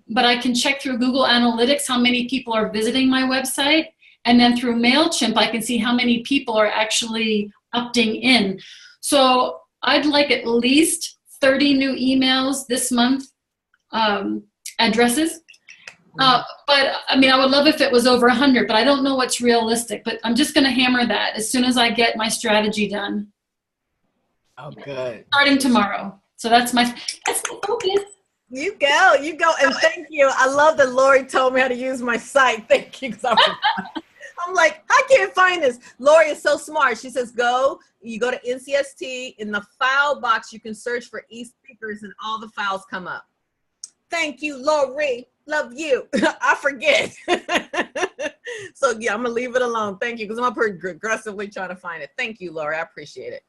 but I can check through Google Analytics how many people are visiting my website. And then through MailChimp, I can see how many people are actually opting in. So I'd like at least 30 new emails this month, addresses. But I mean, I would love if it was over 100, but I don't know what's realistic. But I'm just going to hammer that as soon as I get my strategy done. Oh, good. Starting tomorrow. So that's my focus. You go. And thank you. I love that Lori told me how to use my site. Thank you. I'm like, I can't find this. Lori is so smart. She says, you go to NCST. In the file box, you can search for e-speakers and all the files come up. Thank you, Lori. Love you. I forget. So yeah, I'm gonna leave it alone. Thank you, because I'm aggressively trying to find it. Thank you, Lori. I appreciate it.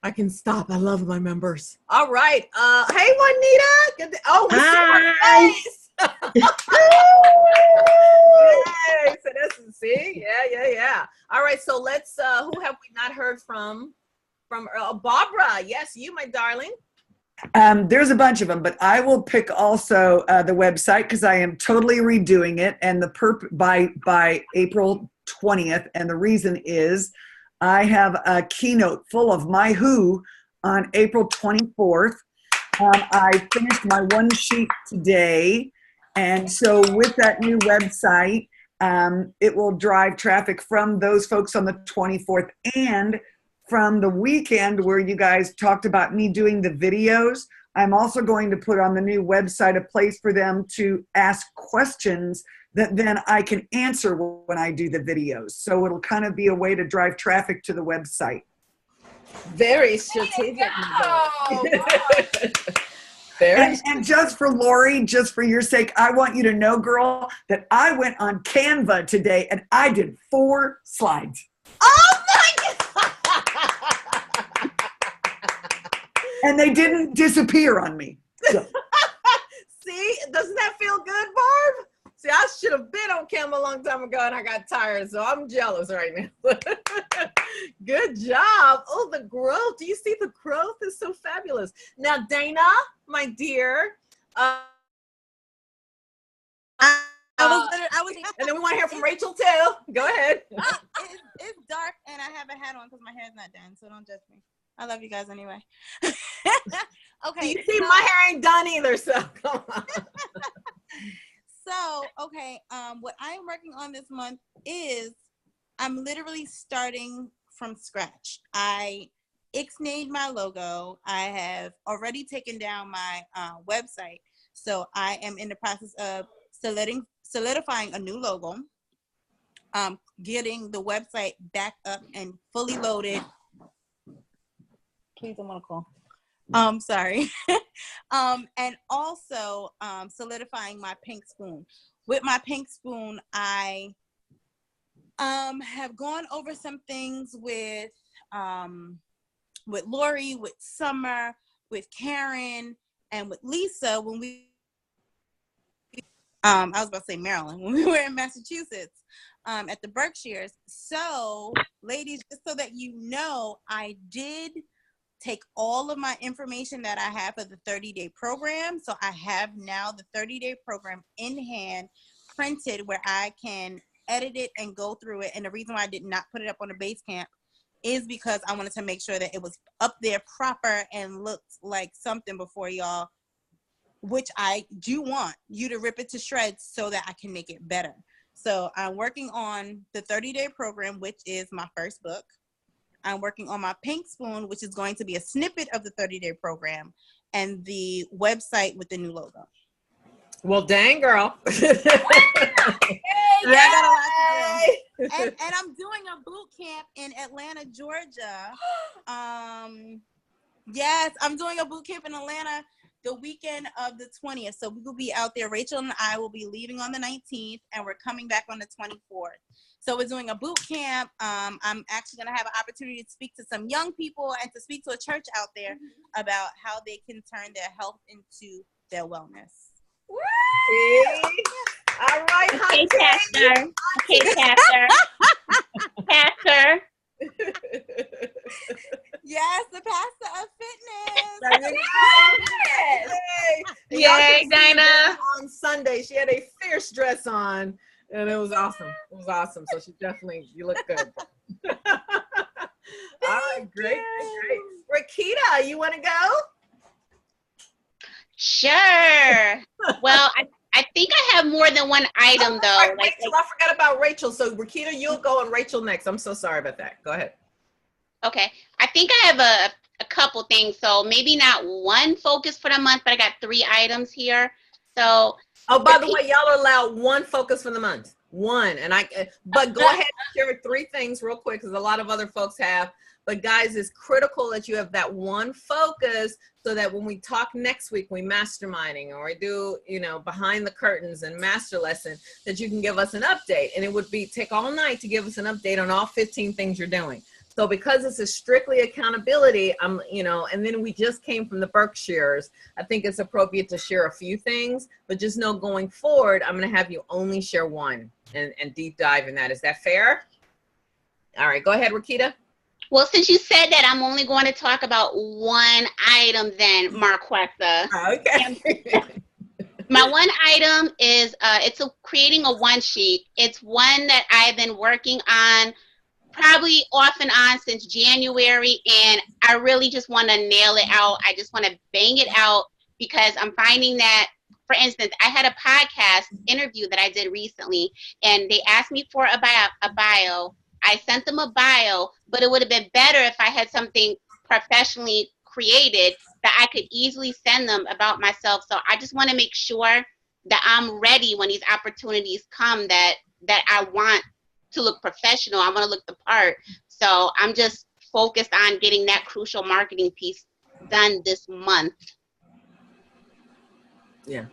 I can stop. I love my members. All right. Hey, Juanita. We see her face. Yay. So that's, see? Yeah. All right. So let's. Who have we not heard from? Barbara. Yes, you, my darling. There's a bunch of them, but I will pick also the website because I am totally redoing it, and by April 20th. And the reason is I have a keynote full of my who on April 24th. I finished my one sheet today, and so with that new website, it will drive traffic from those folks on the 24th and from the weekend where you guys talked about me doing the videos. I'm also going to put on the new website a place for them to ask questions that then I can answer when I do the videos. So it'll kind of be a way to drive traffic to the website. Very strategic. And just for Lori, just for your sake, I want you to know, girl, that I went on Canva today and I did 4 slides. Oh my God! And they didn't disappear on me. So. See, doesn't that feel good, Barb? See, I should have been on Canva a long time ago and I got tired, so I'm jealous right now. Good job. Oh, the growth. Do you see the growth is so fabulous? Now, Dana, my dear. I was, and then we want to hear from Rachel too. Go ahead. It's dark and I have a hat on because my hair's not done, so don't judge me. I love you guys anyway. Okay. You see, my hair ain't done either, so come on. So, okay, what I am working on this month is I'm literally starting from scratch. I ixnayed my logo. I have already taken down my website. So I am in the process of solidifying a new logo, getting the website back up and fully loaded. Please don't want to call. Sorry. And also solidifying my pink spoon. With my pink spoon, I have gone over some things with Lori, with Summer, with Karen, and with Lisa when we I was about to say Maryland, when we were in Massachusetts at the Berkshires. So, ladies, just so that you know, I did take all of my information that I have for the 30-day program. So I have now the 30-day program in hand, printed, where I can edit it and go through it. And the reason why I did not put it up on the Basecamp is because I wanted to make sure that it was up there proper and looked like something before y'all, which I do want you to rip it to shreds so that I can make it better. So I'm working on the 30-day program, which is my first book. I'm working on my pink spoon, which is going to be a snippet of the 30-day program, and the website with the new logo. Well, dang, girl. Hey, I got a lot to do. And I'm doing a boot camp in Atlanta, Georgia. Yes, I'm doing a boot camp in Atlanta the weekend of the 20th. So we will be out there. Rachel and I will be leaving on the 19th, and we're coming back on the 24th. So we're doing a boot camp. I'm actually going to have an opportunity to speak to some young people and to speak to a church out there about how they can turn their health into their wellness. Woo! All right, okay, Pastor. Okay, Pastor. Pastor. Yes, the pastor of fitness. Yay, Dinah. On Sunday, she had a fierce dress on, and it was awesome. It was awesome. So she definitely, you look good. All right, great. Rakita, you want to go? Sure. Well, I think I have more than one item, though. Right, Rachel, I forgot about Rachel. So Rakita, you'll go, and Rachel next. I'm so sorry about that. Go ahead. Okay. I think I have a couple things. So maybe not one focus for the month, but I got 3 items here. So. Oh, by the way, y'all are allowed 1 focus for the month. 1. But go ahead and share 3 things real quick, because a lot of other folks have. But guys, it's critical that you have that 1 focus, so that when we talk next week, we masterminding, or we do, behind the curtains and master lesson, that you can give us an update. And it would be take all night to give us an update on all 15 things you're doing. So because this is strictly accountability, and then we just came from the Berkshires, I think it's appropriate to share a few things, but just know going forward, I'm going to have you only share 1 and deep dive in that. Is that fair? All right, go ahead, Rakita. Well, since you said that, I'm only going to talk about 1 item then, Marquesa. Okay. My 1 item is creating a 1 sheet. It's one that I've been working on probably off and on since January, and I really just want to nail it out. I just want to bang it out, because I'm finding that, for instance, I had a podcast interview that I did recently, and they asked me for a bio. I sent them a bio, but it would have been better if I had something professionally created that I could easily send them about myself. So I just want to make sure that I'm ready when these opportunities come, that I want to look professional. I want to look the part. So I'm just focused on getting that crucial marketing piece done this month. Yeah.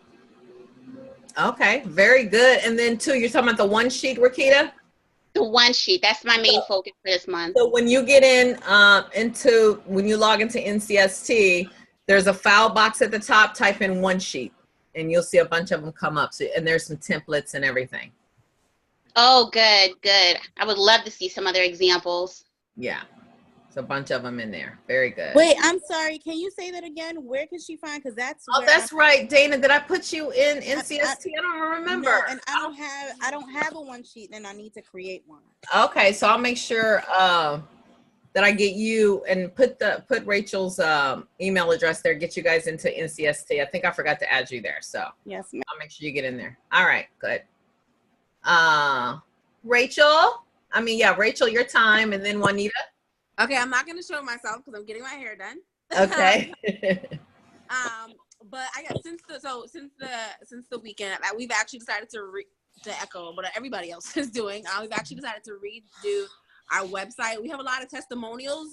Okay, very good. And then 2, you're talking about the 1 sheet, Rakita? The 1 sheet. That's my main focus for this month. So when you get when you log into NCST, there's a file box at the top. Type in 1 sheet, and you'll see a bunch of them come up. So, and there's some templates and everything. Oh, good. I would love to see some other examples. Yeah. There's a bunch of them in there. Very good. Wait, I'm sorry. Can you say that again? Where can she find? Because that's. Oh, that's right, Dana. Did I put you in NCST? I don't remember. No, and I don't have a 1 sheet, and I need to create one. Okay, so I'll make sure that I get you and put Rachel's email address there. Get you guys into NCST. I think I forgot to add you there, so yes, ma'am. I'll make sure you get in there. All right, good. Rachel, your time, and then Juanita. Okay, I'm not gonna show myself because I'm getting my hair done. Okay. But I got since the weekend, we've actually decided to echo what everybody else is doing. We've actually decided to redo our website. We have a lot of testimonials,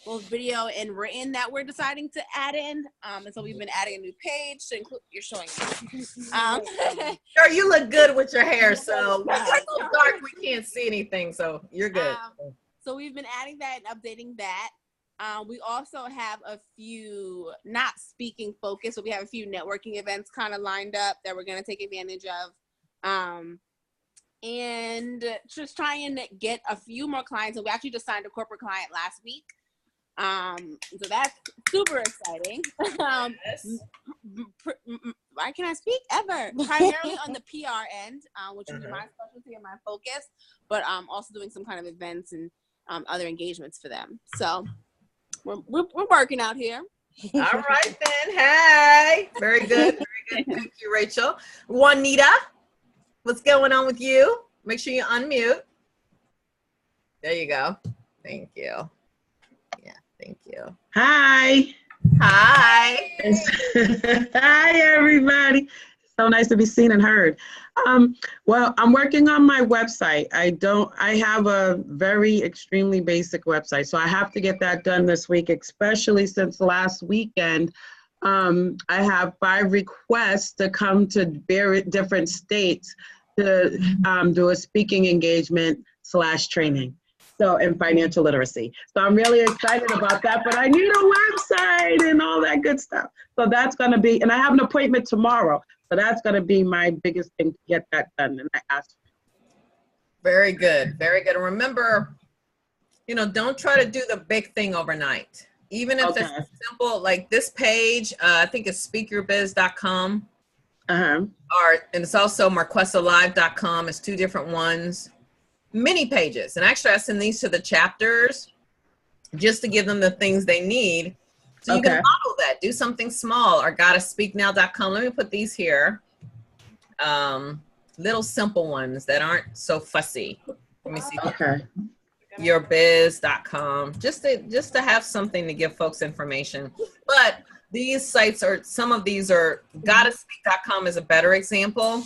both video and written, that we're deciding to add in. And so we've been adding a new page to include. You're showing me. Girl, you look good with your hair, so it's so dark we can't see anything, so you're good. So we've been adding that and updating that. We also have a few, not speaking focused, but we have a few networking events kind of lined up that we're going to take advantage of. And just trying to get a few more clients. So we actually just signed a corporate client last week. So that's super exciting. Why can I speak ever? Primarily on the PR end, which is my specialty and my focus, but also doing some kind of events and other engagements for them. So we're working out here. All right then. Hey, very good, very good. Thank you, Rachel. Juanita, what's going on with you? Make sure you unmute. There you go. Thank you. Yeah, thank you. Hi. Hi. Hi, everybody. So nice to be seen and heard. Well, I'm working on my website. I have a very extremely basic website, so I have to get that done this week, especially since last weekend. I have 5 requests to come to different states to do a speaking engagement / training. So, in financial literacy. So I'm really excited about that, but I need a website and all that good stuff. So that's gonna be, and I have an appointment tomorrow. So that's gonna be my biggest thing to get that done. And I asked. Very good, very good. And remember, you know, don't try to do the big thing overnight. Even if it's simple, like this page, I think it's speakerbiz.com. And it's also marquesalive.com. It's 2 different ones. Mini pages, and actually I send these to the chapters just to give them the things they need, so you can model that. Do something small. Or gottaspeaknow.com. Let me put these here, little simple ones that aren't so fussy. Let me see. Yourbiz.com, just to have something to give folks information. But these sites are, some of these are, gottaspeak.com is a better example.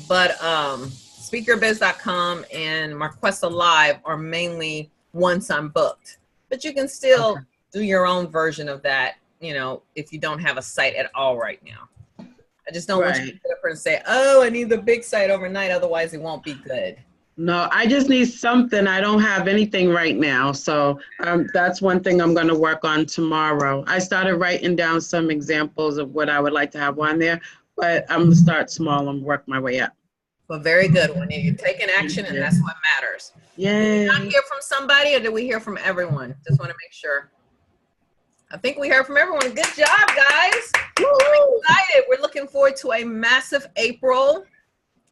But speakerbiz.com and Marquesa Live are mainly once I'm booked. But you can still do your own version of that, you know, if you don't have a site at all right now. I just don't want you to sit up and say, oh, I need the big site overnight, otherwise it won't be good. No, I just need something. I don't have anything right now. So that's one thing I'm going to work on tomorrow. I started writing down some examples of what I would like to have on there. But I'm gonna start small and work my way up. Well, very good. When you're taking action, and that's what matters. Yay. Did we not hear from somebody, or did we hear from everyone? Just want to make sure. I think we heard from everyone. Good job, guys. I'm excited. We're looking forward to a massive April.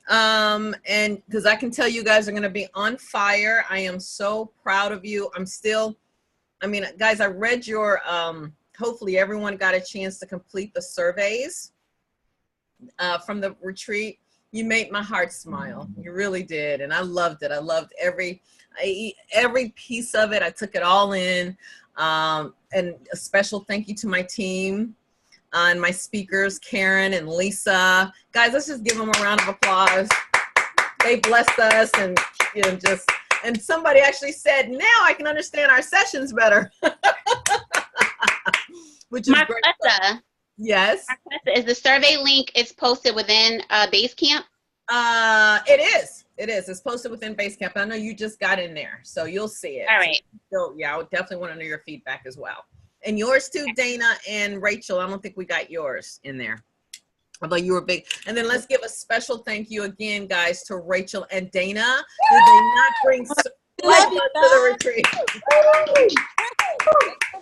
And because I can tell you guys are going to be on fire. I am so proud of you. I mean, guys, I read your, hopefully everyone got a chance to complete the surveys. From the retreat. You made my heart smile. You really did, and I loved it. I loved every piece of it. I took it all in, and a special thank you to my team and my speakers, Karen and Lisa. Guys, let's just give them a round of applause. They blessed us, and you know, and somebody actually said, "Now I can understand our sessions better," which is great. Yes. Is the survey link, it's posted within Basecamp? It is. It's posted within Basecamp. I know you just got in there, so you'll see it. All right. So yeah, I would definitely want to know your feedback as well. And yours too, Dana and Rachel. I don't think we got yours in there. Although you were big. And then let's give a special thank you again, guys, to Rachel and Dana. Did they not bring to the retreat?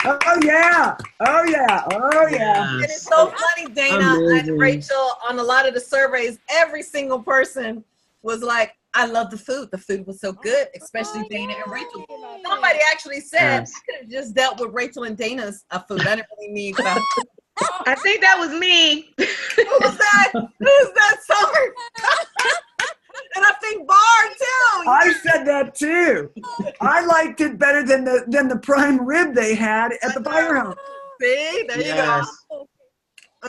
Oh yeah. Oh yeah. Oh yeah. And it's so funny, Dana and Rachel, on a lot of the surveys, every single person was like, I love the food. The food was so good, especially Dana and Rachel. Somebody actually said, I could have just dealt with Rachel and Dana's food. I didn't really need that. I think that was me. Who was that? Who's that, Summer? And I nothing bar too. I said that too. I liked it better than the prime rib they had at the firehouse. See, there you go.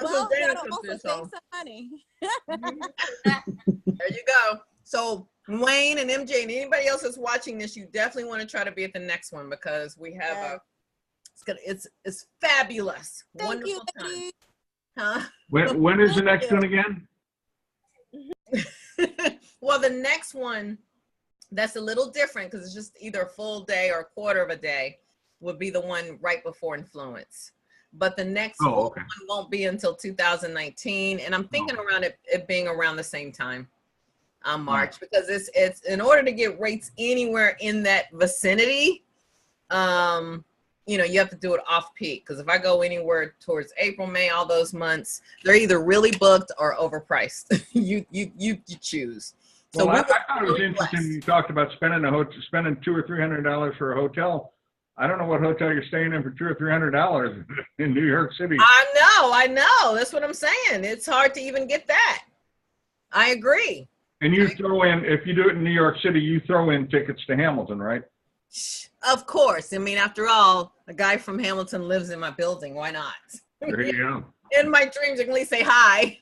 Well, that'll also save some money. There you go. So Wayne and MJ and anybody else that's watching this, you definitely want to try to be at the next one because we have it's fabulous. Thank Wonderful you, time. Huh? When is the next one again? Well, the next one that's a little different because it's just either a full day or a quarter of a day would be the one right before Influence. But the next one won't be until 2019, and I'm thinking around it being around the same time, March, because it's in order to get rates anywhere in that vicinity, you know, you have to do it off peak. Because if I go anywhere towards April, May, all those months, they're either really booked or overpriced. you choose. So well, I thought it was interesting. You talked about spending $200 or $300 for a hotel. I don't know what hotel you're staying in for $200 or $300 in New York City. I know. That's what I'm saying. It's hard to even get that. I agree. And you throw in, if you do it in New York City, you throw in tickets to Hamilton, right? Of course. I mean, after all, a guy from Hamilton lives in my building. Why not? There you go. In my dreams, I can at least say hi,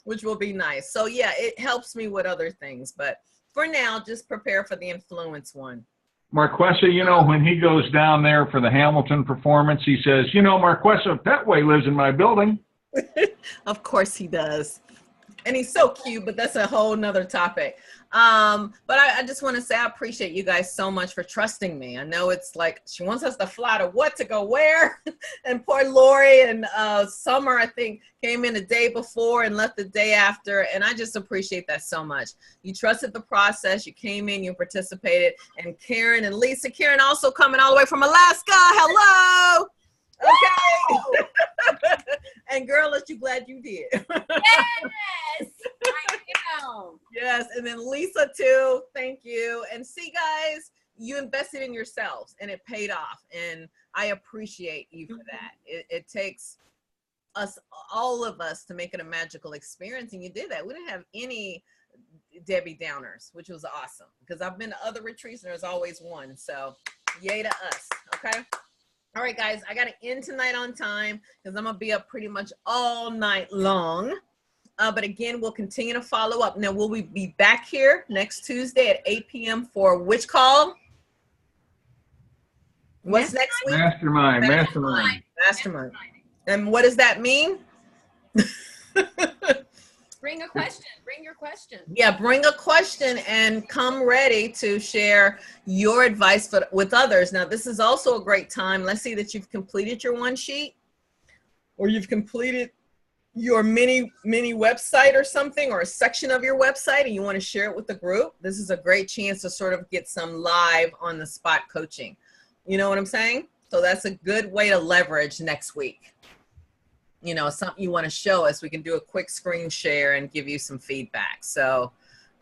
which will be nice. So yeah, it helps me with other things. But for now, just prepare for the Influence one. Marquesa, you know, when he goes down there for the Hamilton performance, he says, you know, Marquesa Petway lives in my building. Of course he does. And he's so cute, but that's a whole nother topic. But I just want to say I appreciate you guys so much for trusting me. I know it's like she wants us to fly to what to go where. And poor Lori and Summer, I think, came in the day before and left the day after. And I just appreciate that so much. You trusted the process. You came in, you participated. And Karen and Lisa. Karen also coming all the way from Alaska. Hello. Okay. And girl, aren't you glad you did? Yes, I am. Yes, and then Lisa too. Thank you. And see, guys, you invested in yourselves, and it paid off. And I appreciate you for that. It takes us, all of us, to make it a magical experience, and you did that. We didn't have any Debbie Downers, which was awesome. Because I've been to other retreats, and there's always one. So, yay to us. Okay. All right, guys, I got to end tonight on time because I'm going to be up pretty much all night long. But again, we'll continue to follow up. Now, will we be back here next Tuesday at 8 p.m. for which call? What's next week? Mastermind. And what does that mean? Bring a question. Bring your question. Yeah, bring a question and come ready to share your advice with others. Now, this is also a great time. Let's see that you've completed your one sheet or you've completed your mini website or something, or a section of your website, and you want to share it with the group. This is a great chance to sort of get some live on the spot coaching. You know what I'm saying? So that's a good way to leverage next week. You know, something you want to show us, we can do a quick screen share and give you some feedback. So,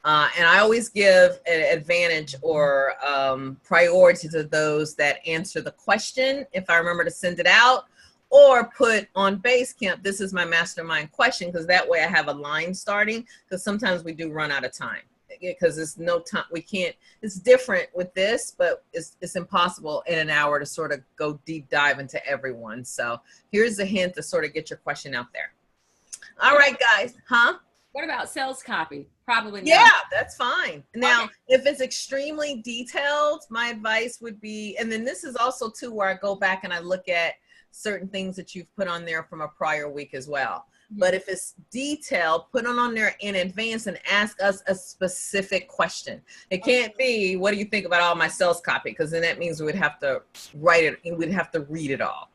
and I always give an advantage or priority to those that answer the question, if I remember to send it out, or put on Basecamp, this is my mastermind question, because that way I have a line starting, because sometimes we do run out of time. Because there's no time, we can't, it's different with this, but it's impossible in an hour to sort of go deep dive into everyone. So here's a hint to sort of get your question out there. All right, guys. Huh? What about sales copy? Probably not. Yeah, that's fine. Now, if it's extremely detailed, my advice would be, and then this is also too where I go back and I look at certain things that you've put on there from a prior week as well. But if it's detailed, put it on there in advance and ask us a specific question. It can't be, what do you think about all my sales copy? Because then that means we would have to write it, and we'd have to read it all.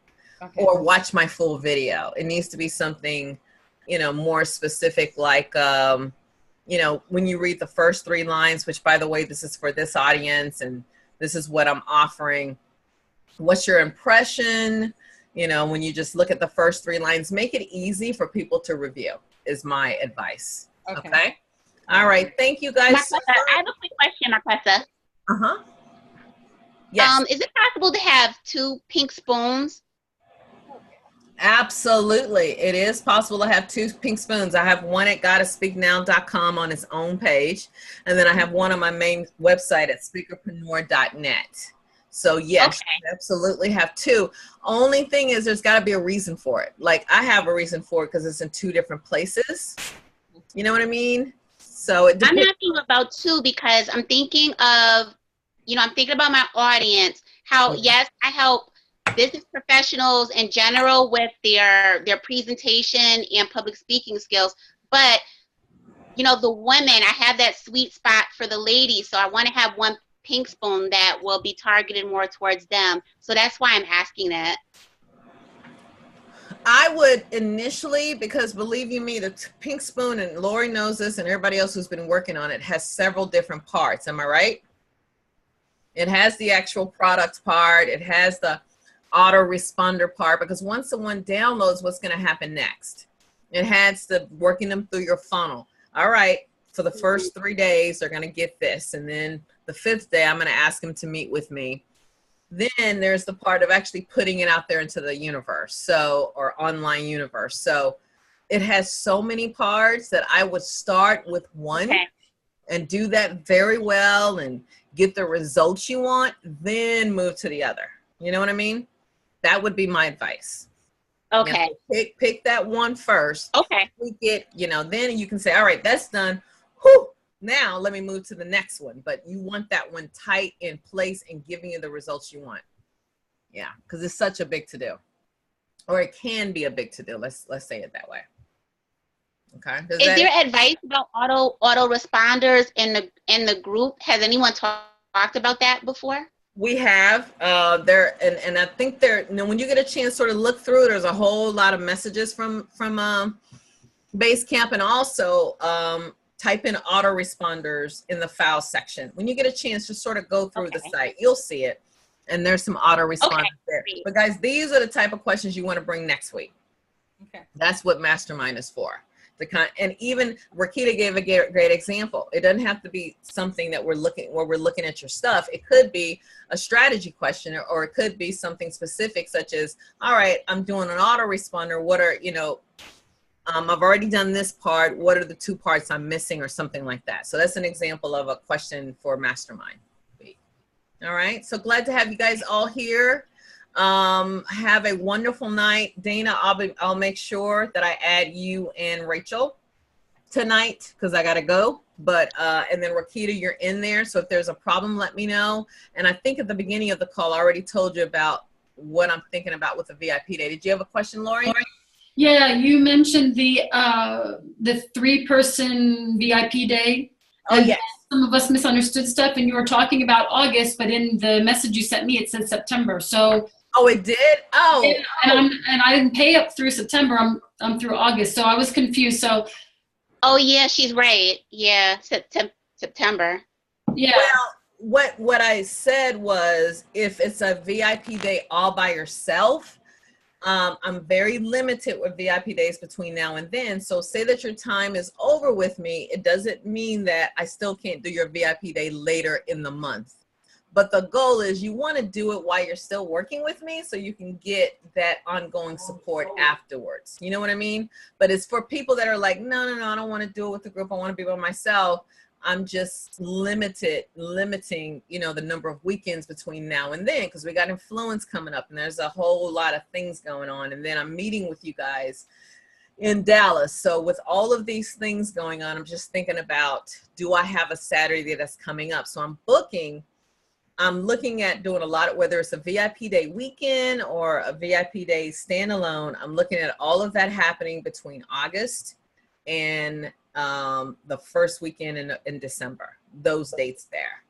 Or watch my full video. It needs to be something, you know, more specific, like, you know, when you read the first 3 lines, which, by the way, this is for this audience, and this is what I'm offering. What's your impression? You know, when you just look at the first 3 lines, make it easy for people to review is my advice. Okay. All right. Thank you guys. Marquesa, I have a quick question, Marquesa. Uh-huh. Yes. Is it possible to have 2 pink spoons? Absolutely. It is possible to have two pink spoons. I have one at gottaspeaknow.com on its own page. And then I have one on my main website at speakerpreneur.net. So yes, you absolutely have two. Only thing is there's got to be a reason for it. Like I have a reason for it because it's in two different places. You know what I mean? So it I'm asking about two because I'm thinking of, I'm thinking about my audience, how, yes, I help business professionals in general with their presentation and public speaking skills, but the women, I have that sweet spot for the ladies, so I want to have one pink spoon that will be targeted more towards them. So that's why I'm asking that. I would initially, because believe you me, the pink spoon, and Lori knows this and everybody else who's been working on it, has several different parts. Am I right? It has the actual product part. It has the autoresponder part, because once someone downloads, what's going to happen next? It has the working them through your funnel. All right, for the first 3 days, they're going to get this. And then the 5th day, I'm going to ask them to meet with me. Then there's the part of actually putting it out there into the universe, or online universe. So it has so many parts that I would start with one and do that very well and get the results you want, then move to the other. You know what I mean? That would be my advice. Okay. Pick that one first. Okay. We get, then you can say, all right, that's done. Whew, now let me move to the next one. But you want that one tight in place and giving you the results you want. Yeah, because it's such a big to-do. Or it can be a big to-do. Let's say it that way. Okay. Is there advice about auto responders in the group? Has anyone talked about that before? We have and I think when you get a chance, sort of look through, there's a whole lot of messages from Basecamp, and also type in autoresponders in the file section. When you get a chance, just sort of go through the site, you'll see it, and there's some autoresponders there. But guys, these are the type of questions you want to bring next week. Okay, that's what Mastermind is for. And even Rakita gave a great example. It doesn't have to be something that we're looking at your stuff. It could be a strategy question, or it could be something specific, such as, all right, I'm doing an autoresponder. What are, I've already done this part. What are the 2 parts I'm missing, or something like that. So that's an example of a question for Mastermind. All right. So glad to have you guys all here. Have a wonderful night. Dana, I'll make sure that I add you and Rachel tonight, because I gotta go. But and then Rakita, you're in there, so if there's a problem, let me know. And I think at the beginning of the call I already told you about what I'm thinking about with the VIP day. Did you have a question, Lori? Yeah, you mentioned the 3-person VIP day. Oh, yes. Some of us misunderstood stuff, and you were talking about August, but in the message you sent me, it said September. So. Oh, it did? Oh. And I didn't pay up through September. I'm through August, so I was confused. So. Oh yeah, she's right. Yeah, September. Yeah. Well, what I said was, if it's a VIP day all by yourself, I'm very limited with VIP days between now and then. So say that your time is over with me, it doesn't mean that I still can't do your VIP day later in the month. But the goal is you want to do it while you're still working with me, so you can get that ongoing support afterwards. You know what I mean? But it's for people that are like, no, I don't want to do it with the group. I want to be by myself. I'm just limiting, the number of weekends between now and then, because we got Influence coming up and there's a whole lot of things going on. And then I'm meeting with you guys in Dallas. So with all of these things going on, I'm just thinking about, do I have a Saturday that's coming up? So I'm looking at doing a lot of, whether it's a VIP day weekend or a VIP day standalone, I'm looking at all of that happening between August and the first weekend in December, those dates there.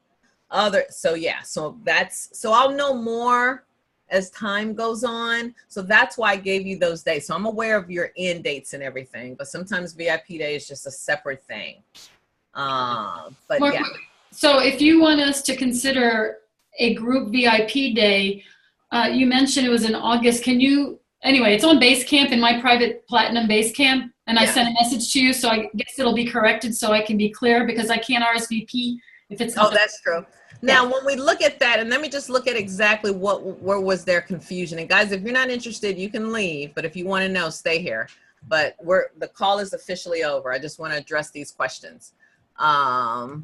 So I'll know more as time goes on. So that's why I gave you those dates. So I'm aware of your end dates and everything, but sometimes VIP day is just a separate thing. But yeah. So if you want us to consider a group VIP day, you mentioned it was in August. Anyway, it's on Basecamp, in my private Platinum Basecamp, and I sent a message to you, so I guess it'll be corrected so I can be clear, because I can't RSVP if it's not. Oh, that's true. Now, when we look at that, and let me just look at exactly where was their confusion. And guys, if you're not interested, you can leave. But if you want to know, stay here. But the call is officially over. I just want to address these questions. Because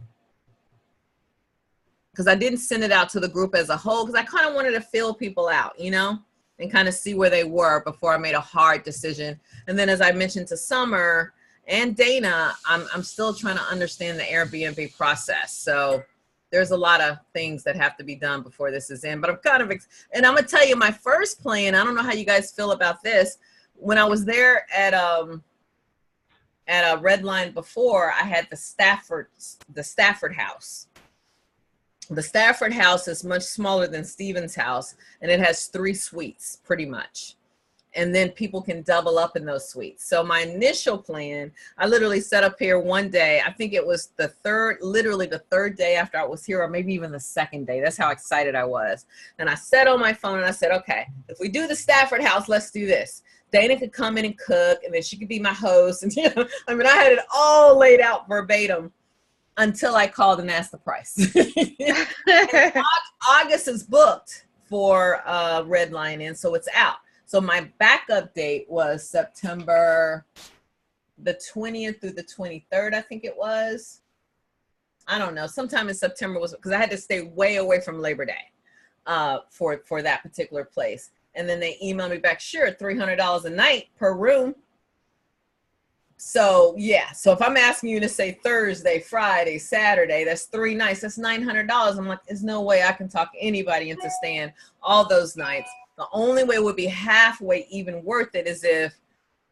I didn't send it out to the group as a whole, because I kind of wanted to fill people out, you know, and kind of see where they were before I made a hard decision. And then as I mentioned to Summer and Dana, I'm still trying to understand the Airbnb process. So there's a lot of things that have to be done before this is in, but I'm kind of, and I'm gonna tell you my first plan, I don't know how you guys feel about this. When I was there at a Redline before, I had the Stafford house. The Stafford house is much smaller than Stephen's house, and it has 3 suites pretty much. And then people can double up in those suites. So my initial plan, I literally set up here one day. I think it was literally the third day after I was here, or maybe even the second day. That's how excited I was. And I said on my phone, and I said, okay, if we do the Stafford house, let's do this. Dana could come in and cook, and then she could be my host. And, you know, I mean, I had it all laid out verbatim until I called and asked the price. August is booked for Redline Inn, so it's out. So my backup date was September the 20th through the 23rd, I think it was. I don't know. Sometime in September was, because I had to stay way away from Labor Day for that particular place. And then they emailed me back, sure, $300 a night per room. So yeah, so if I'm asking you to say Thursday, Friday, Saturday, that's 3 nights, that's $900. I'm like, there's no way I can talk anybody into staying all those nights. The only way it would be halfway even worth it is if,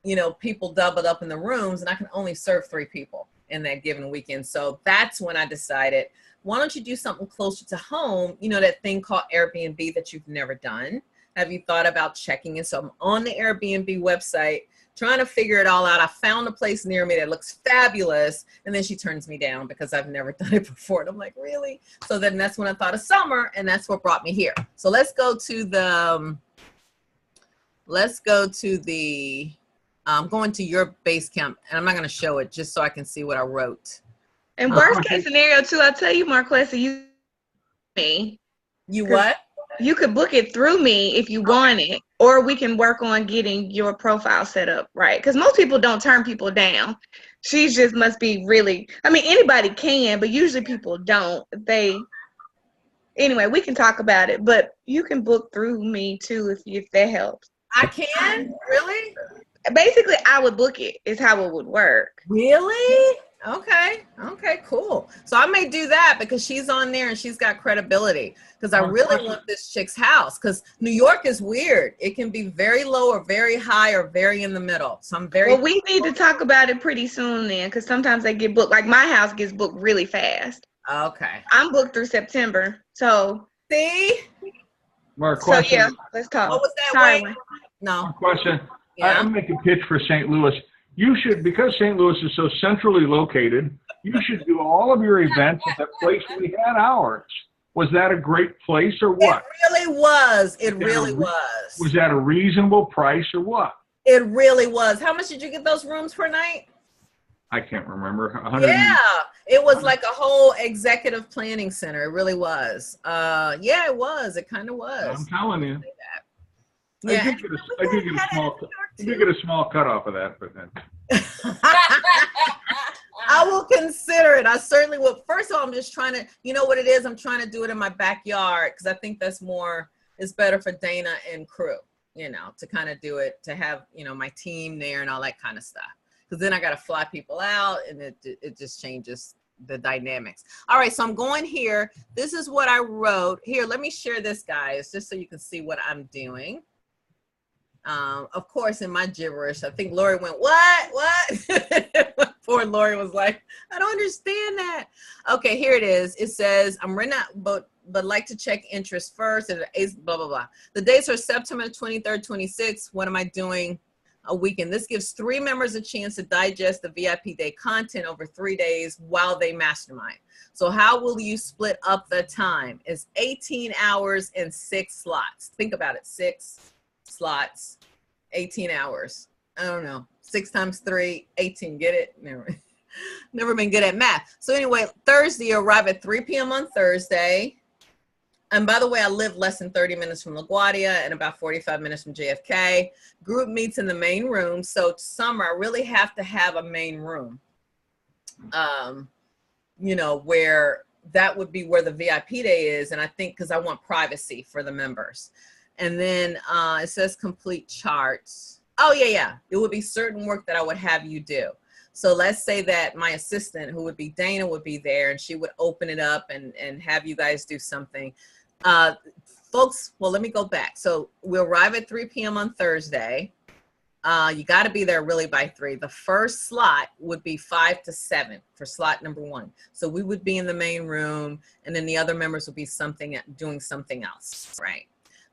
you know, people doubled up in the rooms, and I can only serve 3 people in that given weekend. So that's when I decided, why don't you do something closer to home? You know, that thing called Airbnb that you've never done. Have you thought about checking it? So I'm on the Airbnb website, trying to figure it all out. I found a place near me that looks fabulous, and then she turns me down because I've never done it before. And I'm like, really? So then that's when I thought of Summer, and that's what brought me here. So let's go to the, I'm going to your base camp, and I'm not going to show it just so I can see what I wrote. And worst case scenario too, I'll tell you, Marquesa, you what? You could book it through me if you want it, or we can work on getting your profile set up right. Because most people don't turn people down. She just must be really, I mean, anybody can, but usually people don't. Anyway, we can talk about it, but you can book through me too if that helps. I can? Really? Basically, I would book it is how it would work. Really? Okay, cool. So I may do that because she's on there and she's got credibility, because I really want this chick's house, because New York is weird. It can be very low or very high or very in the middle. So I'm very— Well, we need to talk about it pretty soon then, because sometimes they get booked. Like my house gets booked really fast. Okay. I'm booked through September. So see? More question. So yeah, let's talk. What was that? Sorry. No. One question. Yeah. I'm making a pitch for St. Louis. You should, because St. Louis is so centrally located, you should do all of your events at the place we had ours. Was that a great place or what? It really was. It really was. Was that a reasonable price or what? It really was. How much did you get those rooms per night? I can't remember. 100. Yeah, it was like a whole executive planning center. It really was. Yeah, it was. It kind of was. I'm telling you. Yeah. I did get a small cut off of that, but then. I will consider it. I certainly will. First of all, I'm just trying to, you know what it is? I'm trying to do it in my backyard, because I think that's more, it's better for Dana and crew, you know, to kind of do it, to have, you know, my team there and all that kind of stuff. Because then I got to fly people out, and it just changes the dynamics. All right, so I'm going here. This is what I wrote. Here, let me share this, guys, just so you can see what I'm doing. Of course, in my gibberish, I think Lori went, what? Poor Lori was like, I don't understand that. Okay, here it is. It says, I'm renting out, but like to check interest first. And blah, blah, blah. The dates are September 23rd, 26th. What am I doing? A weekend. This gives 3 members a chance to digest the VIP day content over 3 days while they mastermind. So how will you split up the time? It's 18 hours and 6 slots. Think about it. 6 slots, 18 hours. I don't know. 6 times 3, 18. Get it? Never. Never been good at math. So anyway, Thursday, arrive at 3 p.m. on Thursday. And by the way, I live less than 30 minutes from LaGuardia and about 45 minutes from JFK. Group meets in the main room. So summer, I really have to have a main room, you know, where that would be where the VIP day is. And I think because I want privacy for the members. And then it says complete charts. Oh, yeah. It would be certain work that I would have you do. So let's say that my assistant, who would be Dana, would be there, and she would open it up and have you guys do something. Folks, well, let me go back. So we'll arrive at 3 p.m. on Thursday. You got to be there really by 3. The first slot would be 5 to 7 for slot number 1. So we would be in the main room, and then the other members would be doing something else, right?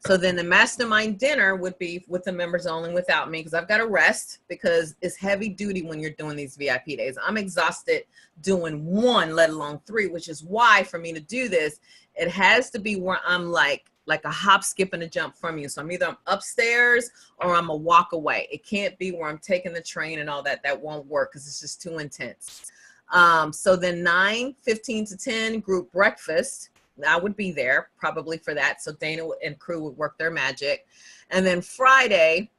So then the mastermind dinner would be with the members only without me, because I've got to rest, because it's heavy duty when you're doing these VIP days. I'm exhausted doing 1, let alone 3, which is why for me to do this, it has to be where I'm like a hop, skip, and a jump from you. So I'm either upstairs or I'm a walk away. It can't be where I'm taking the train and all that. That won't work because it's just too intense. So then 9:15 to 10, group breakfast. I would be there probably for that. So Dana and crew would work their magic. And then Friday,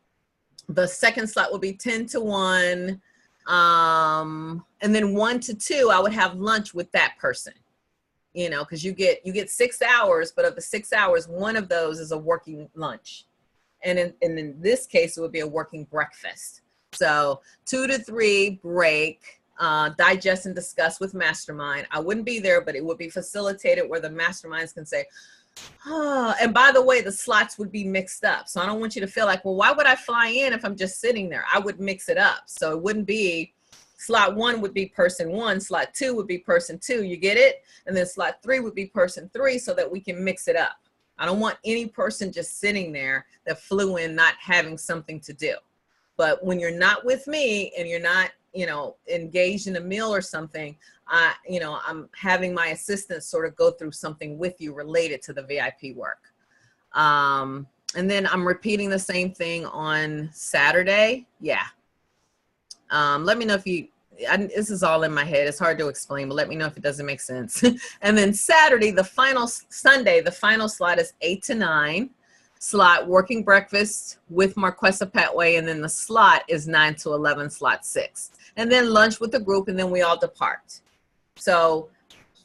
the second slot would be 10 to 1. And then 1 to 2, I would have lunch with that person, you know, because you get 6 hours, but of the 6 hours, 1 of those is a working lunch. And in this case, it would be a working breakfast. So 2 to 3 break. Digest and discuss with mastermind. I wouldn't be there, but it would be facilitated where the masterminds can say, oh, and by the way, the slots would be mixed up. So I don't want you to feel like, well, why would I fly in if I'm just sitting there? I would mix it up. So it wouldn't be slot 1 would be person 1, slot 2 would be person 2. You get it? And then slot 3 would be person 3, so that we can mix it up. I don't want any person just sitting there that flew in not having something to do. But when you're not with me and you're not, you know, engaged in a meal or something, you know, I'm having my assistant sort of go through something with you related to the VIP work. And then I'm repeating the same thing on Saturday. Yeah. Let me know if this is all in my head. It's hard to explain, but let me know if it doesn't make sense. And then Sunday, the final slot is 8 to 9. Slot working breakfast with Marquesa P, and then the slot is 9 to 11, slot 6. And then lunch with the group, and then we all depart. So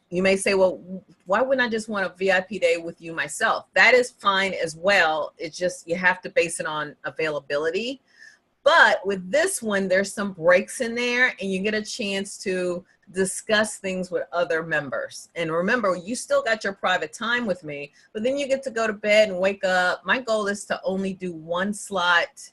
you may say, well, why wouldn't I just want a VIP day with you myself? That is fine as well. It's just you have to base it on availability. But with this one, there's some breaks in there, and you get a chance to discuss things with other members. And remember, you still got your private time with me, but then you get to go to bed and wake up. My goal is to only do 1 slot.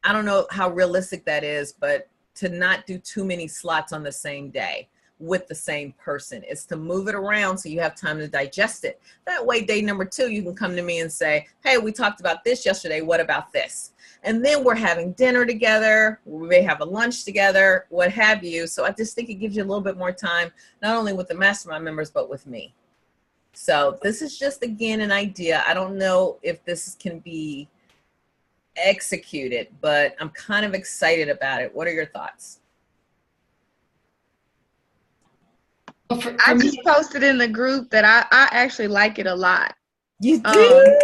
I don't know how realistic that is, but to not do too many slots on the same day with the same person. It's to move it around so you have time to digest it. That way, day number 2, you can come to me and say, hey, we talked about this yesterday. What about this? And then we're having dinner together. We may have a lunch together, what have you. So I just think it gives you a little bit more time, not only with the mastermind members, but with me. So this is just, again, an idea. I don't know if this can be executed, but I'm kind of excited about it. What are your thoughts? I just posted in the group that I actually like it a lot. You do?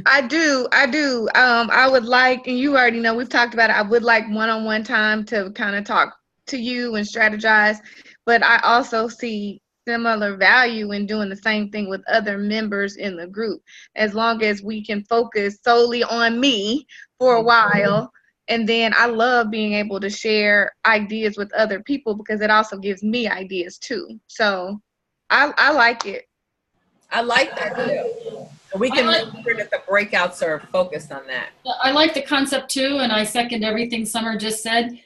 I do. I would like, and you already know, we've talked about it, I would like one-on-one time to kind of talk to you and strategize, but I also see similar value in doing the same thing with other members in the group, as long as we can focus solely on me for a while. And then I love being able to share ideas with other people, because it also gives me ideas too. So I like it. I like that too. We can make sure that the breakouts are focused on that. I like the concept too, and I second everything Summer just said.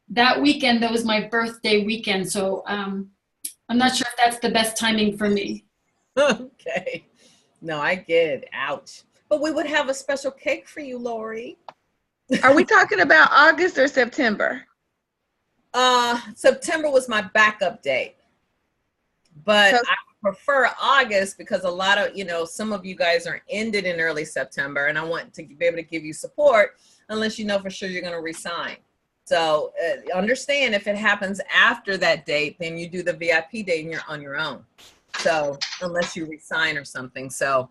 That weekend, that was my birthday weekend, so I'm not sure if that's the best timing for me. Okay. No, I get it. Ouch. But we would have a special cake for you, Lori. Are we talking about August or September? September was my backup date. But I prefer August because a lot of, you know, some of you guys are ended in early September, and I want to be able to give you support unless you know for sure you're going to resign. So understand if it happens after that date, then you do the VIP date and you're on your own. So unless you resign or something. So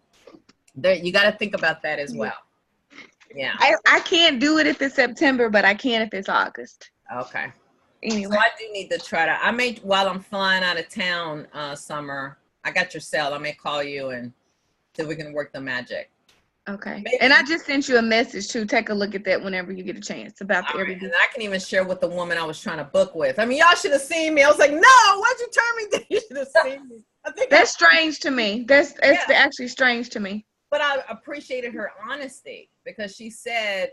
there, you got to think about that as well. Yeah. I can't do it if it's September, but I can if it's August. Okay. Anyway. So I do need to try to, I may, while I'm flying out of town, Summer, I got your cell. I may call you and see if we can work the magic. Okay. Maybe. And I just sent you a message too. Take a look at that whenever you get a chance about the Airbnb. And I can even share with the woman I was trying to book with. I mean, y'all should have seen me. I was like, no, why'd you turn me down? You should have seen me. I think that's strange to me. That's actually strange to me. But I appreciated her honesty because she said,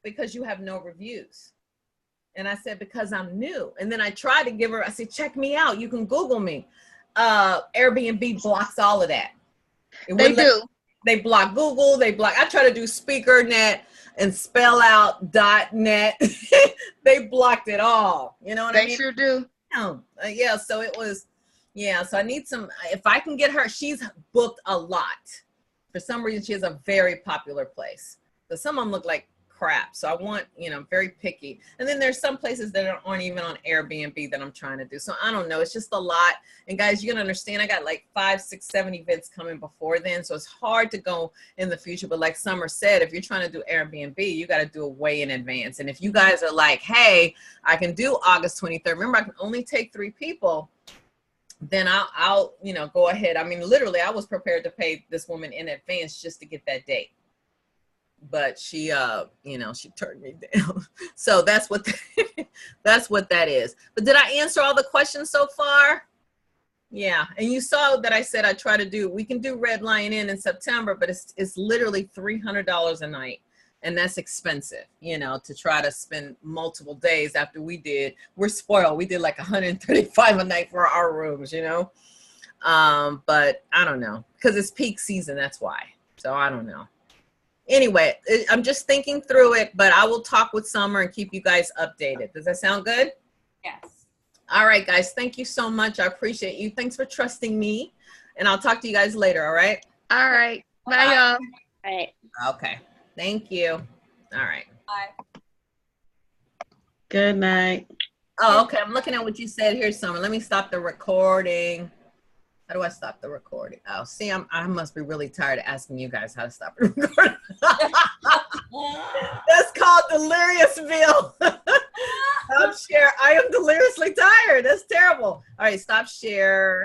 because you have no reviews. And I said, because I'm new. And then I tried to give her, I said, check me out. You can Google me. Airbnb blocks all of that. They do. They block Google. They block. I try to do SpeakerNet and spell out .net. They blocked it all. You know what I mean? They sure do. Yeah. So it was, yeah. So I need some, if I can get her, she's booked a lot. For some reason, she has a very popular place. So some of them look like crap. So I want, you know, very picky. And then there's some places that aren't even on Airbnb that I'm trying to do. So I don't know. It's just a lot. And guys, you're going to understand, I got like 5, 6, 7 events coming before then. So it's hard to go in the future. But like Summer said, if you're trying to do Airbnb, you got to do it way in advance. And if you guys are like, hey, I can do August 23rd. Remember, I can only take 3 people. Then I'll, you know, go ahead. I mean, literally, I was prepared to pay this woman in advance just to get that date. But she, you know, she turned me down. So that's what, that's what that is. But did I answer all the questions so far? Yeah. And you saw that I said I try to do, we can do Red Lion Inn in September, but it's literally $300 a night. And that's expensive, you know, to try to spend multiple days after we did. We're spoiled. We did like $135 a night for our rooms, you know. But I don't know, because it's peak season. That's why. So I don't know. Anyway, I'm just thinking through it, but I will talk with Summer and keep you guys updated. Does that sound good? Yes. All right, guys. Thank you so much. I appreciate you. Thanks for trusting me. And I'll talk to you guys later. All right. All right. Bye, y'all. All right. Okay. Thank you. All right. Bye. Good night. Oh, okay. I'm looking at what you said here, Summer. Let me stop the recording. How do I stop the recording? Oh, see, I must be really tired of asking you guys how to stop the recording. That's called Deliriousville. Stop share. I am deliriously tired. That's terrible. All right, stop share.